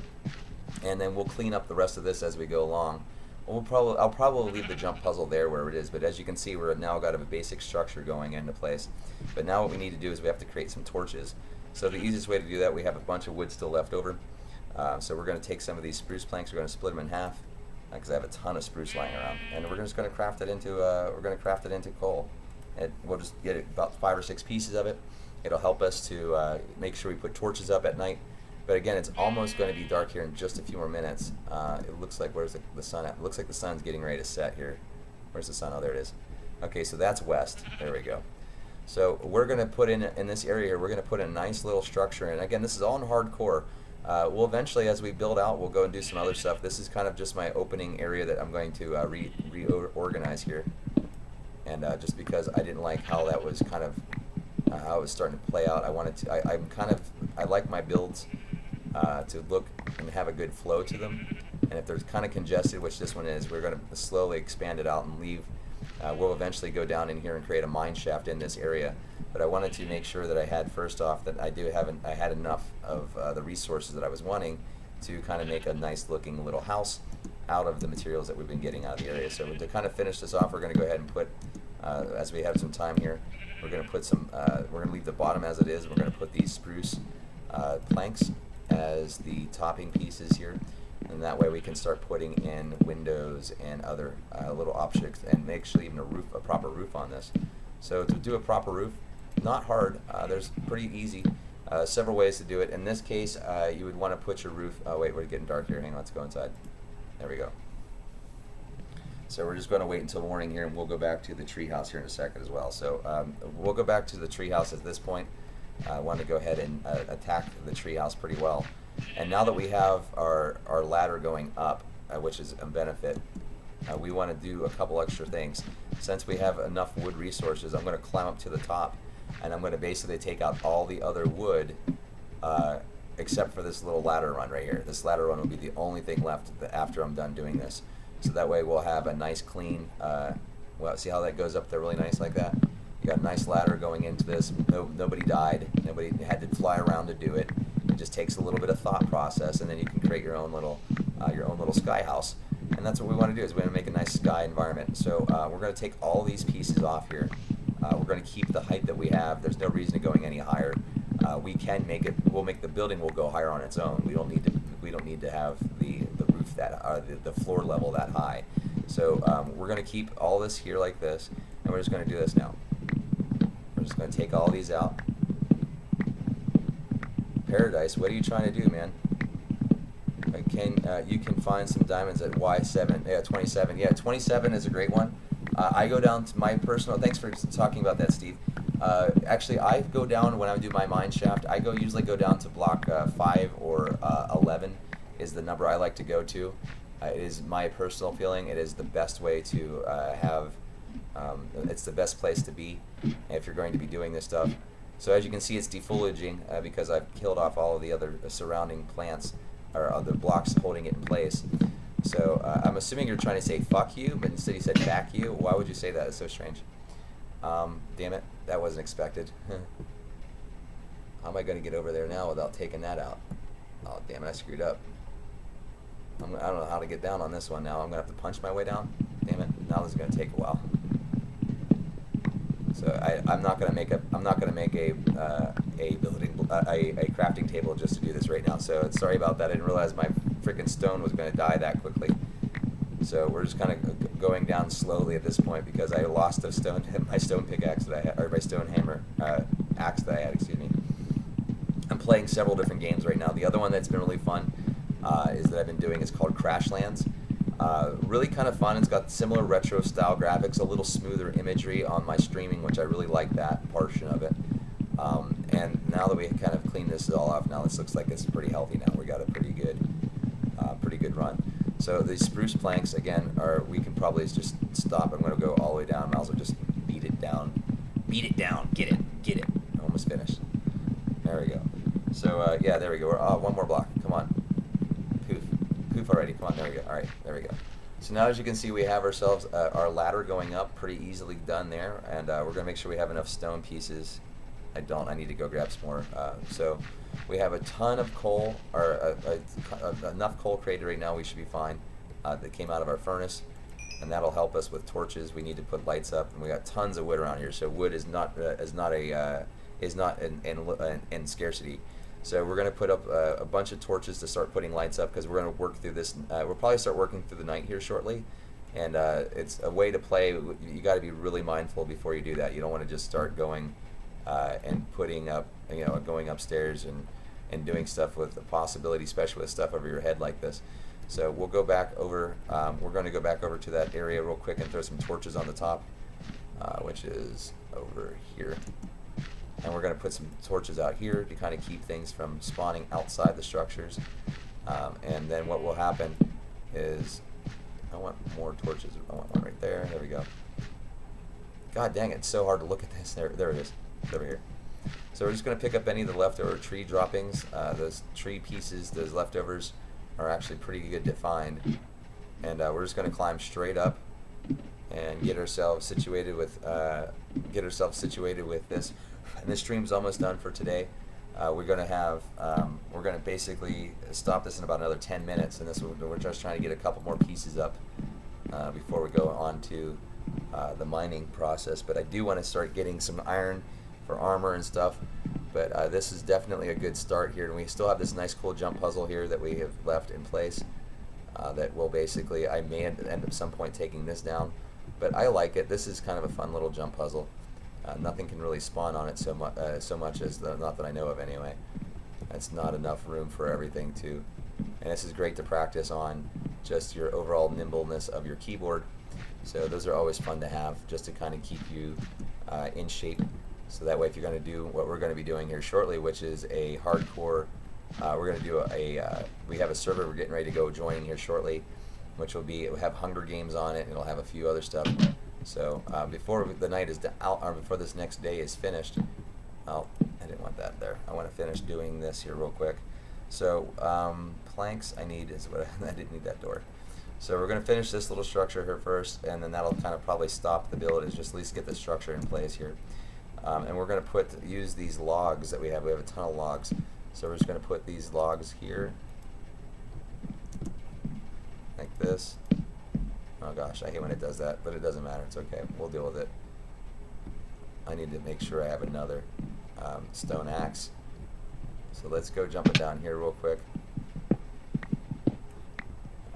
and then we'll clean up the rest of this as we go along. I'll probably leave the jump puzzle there where it is, but as you can see, we're now got a basic structure going into place. But now what we need to do is we have to create some torches. So the easiest way to do that, we have a bunch of wood still left over. So we're going to take some of these spruce planks. We're going to split them in half, because I have a ton of spruce lying around, and we're just going to craft it into coal. And we'll just get about 5 or 6 pieces of it. It'll help us to make sure we put torches up at night. But again, it's almost going to be dark here in just a few more minutes. It looks like, where's the sun at? It looks like the sun's getting ready to set here. Where's the sun? Oh, there it is. Okay, so that's west. There we go. So we're going to put in this area here, we're going to put a nice little structure in. Again, this is all in hardcore. We'll eventually, as we build out, we'll go and do some other stuff. This is kind of just my opening area that I'm going to reorganize here. And just because I didn't like how that was kind of how it was starting to play out, I like my builds to look and have a good flow to them. And if they're kind of congested, which this one is, we're going to slowly expand it out and leave. We'll eventually go down in here and create a mine shaft in this area. But I wanted to make sure that I had, first off, that I had enough of the resources that I was wanting to kind of make a nice looking little house out of the materials that we've been getting out of the area. So to kind of finish this off, we're going to go ahead and put, as we have some time here, we're going to put some, we're going to leave the bottom as it is. We're going to put these spruce planks as the topping pieces here, and that way we can start putting in windows and other little objects, and actually even a proper roof on this. So to do a proper roof, not hard. There's pretty easy. Several ways to do it. In this case, you would want to put your roof. Oh wait, we're getting dark here. Hang on, let's go inside. There we go. So we're just going to wait until morning here, and we'll go back to the treehouse here in a second as well. So we'll go back to the treehouse at this point. I want to go ahead and attack the treehouse pretty well. And now that we have our ladder going up, which is a benefit, we want to do a couple extra things. Since we have enough wood resources, I'm going to climb up to the top, and I'm going to basically take out all the other wood except for this little ladder run right here. This ladder run will be the only thing left after I'm done doing this. So that way we'll have a nice clean, well, see how that goes up there really nice like that? You got a nice ladder going into this. Nobody died. Nobody had to fly around to do it. It just takes a little bit of thought process, and then you can create your own little sky house. And that's what we want to do, is we want to make a nice sky environment. So we're going to take all these pieces off here. We're going to keep the height that we have. There's no reason to going any higher. We can make it. We'll make the building will go higher on its own. We don't need to have the roof the floor level that high. So we're going to keep all this here like this, and we're just going to do this now. We're just going to take all these out. Paradise, what are you trying to do, man? You can find some diamonds at Y7. Yeah, 27. Yeah, 27 is a great one. I go down to my personal. Thanks for talking about that, Steve. Actually, I go down when I do my mine shaft. I usually go down to block 5 or 11 is the number I like to go to. It is my personal feeling. It is the best way to have. It's the best place to be if you're going to be doing this stuff. So as you can see, it's defoliaging because I've killed off all of the other surrounding plants or other blocks holding it in place. So I'm assuming you're trying to say fuck you, but instead you said back you. Why would you say that? It's so strange. Damn it, that wasn't expected. How am I going to get over there now without taking that out? Oh, damn it, I screwed up. I don't know how to get down on this one now. I'm going to have to punch my way down. Damn it, now this is going to take a while. So I'm not going to make a crafting table just to do this right now. So sorry about that. I didn't realize my freaking stone was going to die that quickly. So we're just kind of going down slowly at this point because I lost my stone pickaxe that I had, or my stone hammer axe that I had. Excuse me. I'm playing several different games right now. The other one that's been really fun is that I've been doing is called Crashlands. Really kind of fun. It's got similar retro style graphics, a little smoother imagery on my streaming, which I really like that portion of it. And now that we kind of cleaned this all off, now this looks like it's pretty healthy now. We got a pretty good run. So these spruce planks, again, we can probably just stop. I'm going to go all the way down. Might as well just beat it down. Beat it down. Get it. Almost finished. There we go. So, yeah, there we go. One more block. Come on. Poof already. Come on, there we go. All right, there we go. So now as you can see, we have ourselves our ladder going up, pretty easily done there. And we're going to make sure we have enough stone pieces. I need to go grab some more. So we have a ton of coal, or enough coal created right now. We should be fine. That came out of our furnace, and that'll help us with torches. We need to put lights up, and we got tons of wood around here. So wood is not in scarcity. So we're going to put up a bunch of torches to start putting lights up, because we're going to work through this. We'll probably start working through the night here shortly. And it's a way to play. You got to be really mindful before you do that. You don't want to just start going and putting up, going upstairs and doing stuff with the possibility, especially with stuff over your head like this. So we'll go back over. We're going to go back over to that area real quick and throw some torches on the top, which is over here. And we're going to put some torches out here to kind of keep things from spawning outside the structures. And then what will happen is, I want more torches. I want one right there. There we go. God dang it, it's so hard to look at this. There it is. It's over here. So we're just going to pick up any of the leftover tree droppings. Those tree pieces, those leftovers, are actually pretty good defined. And we're just going to climb straight up and get ourselves situated with this. And this stream's almost done for today. We're going to basically stop this in about another 10 minutes, and we're just trying to get a couple more pieces up before we go on to the mining process. But I do want to start getting some iron for armor and stuff. But this is definitely a good start here, and we still have this nice cool jump puzzle here that we have left in place. That will basically, I may end up some point taking this down, but I like it. This is kind of a fun little jump puzzle. Nothing can really spawn on it so much as not that I know of anyway. It's not enough room for everything to, and this is great to practice on just your overall nimbleness of your keyboard. So those are always fun to have, just to kind of keep you in shape. So that way, if you're going to do what we're going to be doing here shortly, which is a hardcore, we're going to do we have a server we're getting ready to go join here shortly, which will have Hunger Games on it, and it'll have a few other stuff. So before the night is out, or before this next day is finished, I didn't want that there. I want to finish doing this here real quick. So planks I need is what I didn't need that door. So we're going to finish this little structure here first, and then that'll kind of probably stop the build, is just at least get the structure in place here. And we're going to use these logs that we have. We have a ton of logs. So we're just going to put these logs here, like this. Oh gosh, I hate when it does that, but it doesn't matter. It's okay. We'll deal with it. I need to make sure I have another stone axe. So let's go jump it down here real quick.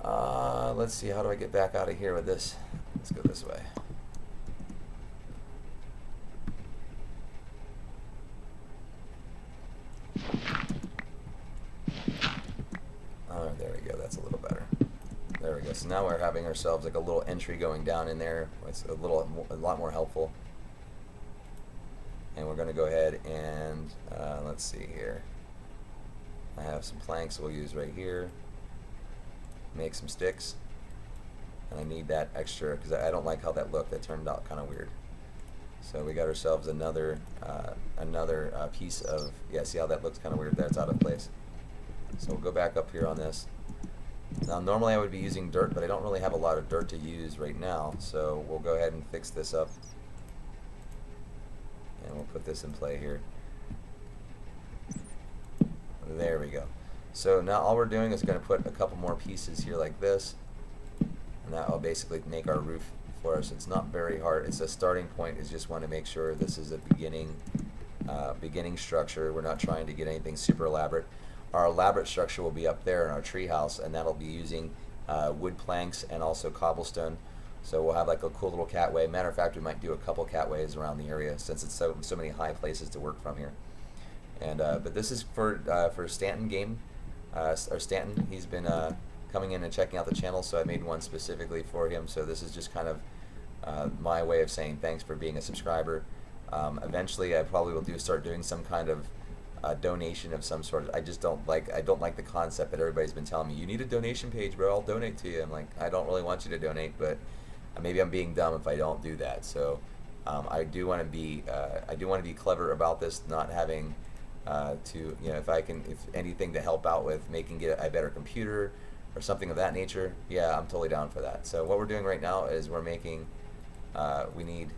Let's see, how do I get back out of here with this? Let's go this way. Oh, there we go. That's a little better. There we go. So now we're having ourselves like a little entry going down in there. It's a lot more helpful. And we're going to go ahead and let's see here. I have some planks we'll use right here. Make some sticks. And I need that extra because I don't like how that looked. That turned out kind of weird. So we got ourselves another piece of, yeah, see how that looks kind of weird there? It's out of place. So we'll go back up here on this. Now normally I would be using dirt, but I don't really have a lot of dirt to use right now. So we'll go ahead and fix this up. And we'll put this in play here. There we go. So now all we're doing is going to put a couple more pieces here like this. And that will basically make our roof for us. It's not very hard. It's a starting point. Is just want to make sure this is a beginning structure. We're not trying to get anything super elaborate. Our elaborate structure will be up there in our tree house, and that'll be using wood planks and also cobblestone. So we'll have like a cool little catway. Matter of fact, we might do a couple catways around the area since it's so many high places to work from here. And but this is for Stanton game. Or Stanton, he's been coming in and checking out the channel, so I made one specifically for him. So this is just kind of my way of saying thanks for being a subscriber. Eventually, I probably will start doing some kind of donation of some sort. I don't like the concept that everybody's been telling me, you need a donation page, bro, I'll donate to you. I'm like, I don't really want you to donate, but maybe I'm being dumb if I don't do that. So I do want to be clever about this, not having to, if anything to help out with making it a better computer or something of that nature, yeah, I'm totally down for that. So what we're doing right now is we're making we need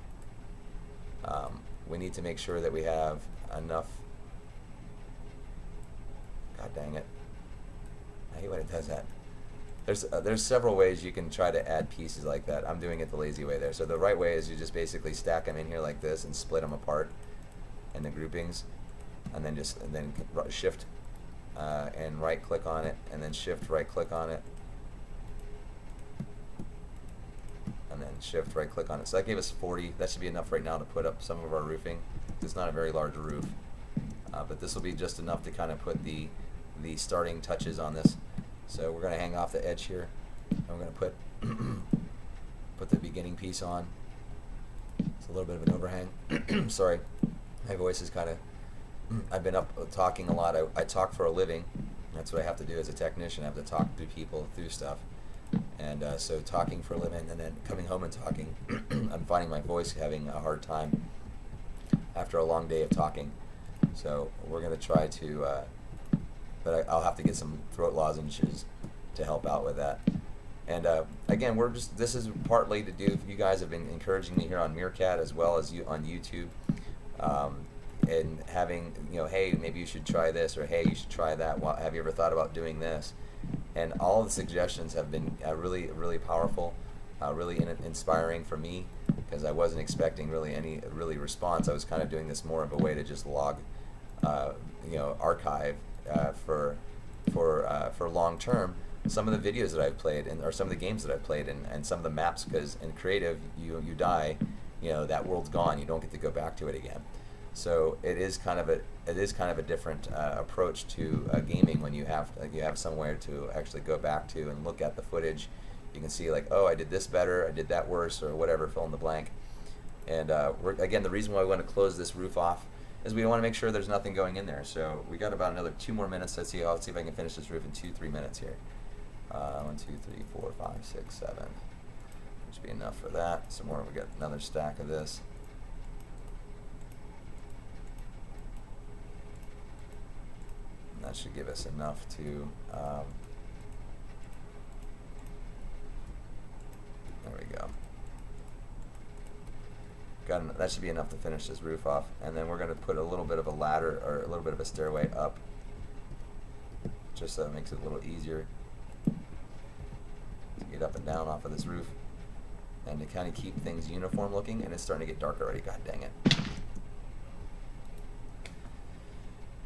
to make sure that we have enough. God dang it, I hate when it does that. There's several ways you can try to add pieces like that. I'm doing it the lazy way there. So the right way is you just basically stack them in here like this and split them apart in the groupings, and then shift and right click on it, and then shift right click on it, and then shift right click on it. So that gave us 40. That should be enough right now to put up some of our roofing. It's not a very large roof, but this will be just enough to kind of put the starting touches on this. So we're going to hang off the edge here, and we're going to put the beginning piece on. It's a little bit of an overhang. Sorry, my voice is kind of, I've been up talking a lot. I talk for a living. That's what I have to do as a technician. I have to talk to people through stuff. And so talking for a living and then coming home and talking, I'm finding my voice having a hard time after a long day of talking. So we're going to try to, but I'll have to get some throat lozenges to help out with that. And again, this is partly to do, you guys have been encouraging me here on Meerkat as well as on YouTube, and having, hey, maybe you should try this, or hey, you should try that. Have you ever thought about doing this? And all of the suggestions have been really, really powerful, really inspiring for me, because I wasn't expecting really any response. I was kind of doing this more of a way to just log, archive for long term some of the videos that I've played or some of the games that I've played and some of the maps, because in creative you die, that world's gone. You don't get to go back to it again. So it is kind of a different approach to gaming when you have somewhere to actually go back to and look at the footage. You can see like, oh, I did this better, I did that worse, or whatever, fill in the blank. And again, the reason why we want to close this roof off is we want to make sure there's nothing going in there. So we got about another 2 more minutes. Let's see if I can finish this roof in 2-3 minutes here. 1, 2, 3, 4, 5, 6, 7. Should be enough for that. Some more. We got another stack of this. And that should give us enough to. There we go. That should be enough to finish this roof off, and then we're going to put a little bit of a ladder or a little bit of a stairway up, just so it makes it a little easier to get up and down off of this roof, and to kind of keep things uniform looking. And it's starting to get dark already. God dang it.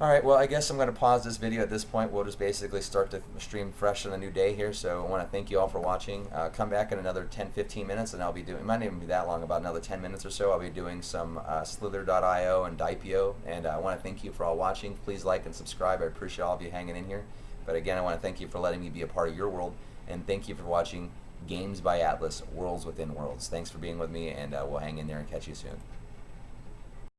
Alright, well, I guess I'm going to pause this video at this point. We'll just basically start to stream fresh on a new day here. So I want to thank you all for watching. Come back in another 10-15 minutes, and I'll be doing, it might not even be that long, about another 10 minutes or so. I'll be doing some Slither.io and Dipio. And I want to thank you for all watching. Please like and subscribe. I appreciate all of you hanging in here. But again, I want to thank you for letting me be a part of your world. And thank you for watching Games by Atlas, Worlds Within Worlds. Thanks for being with me, and we'll hang in there and catch you soon.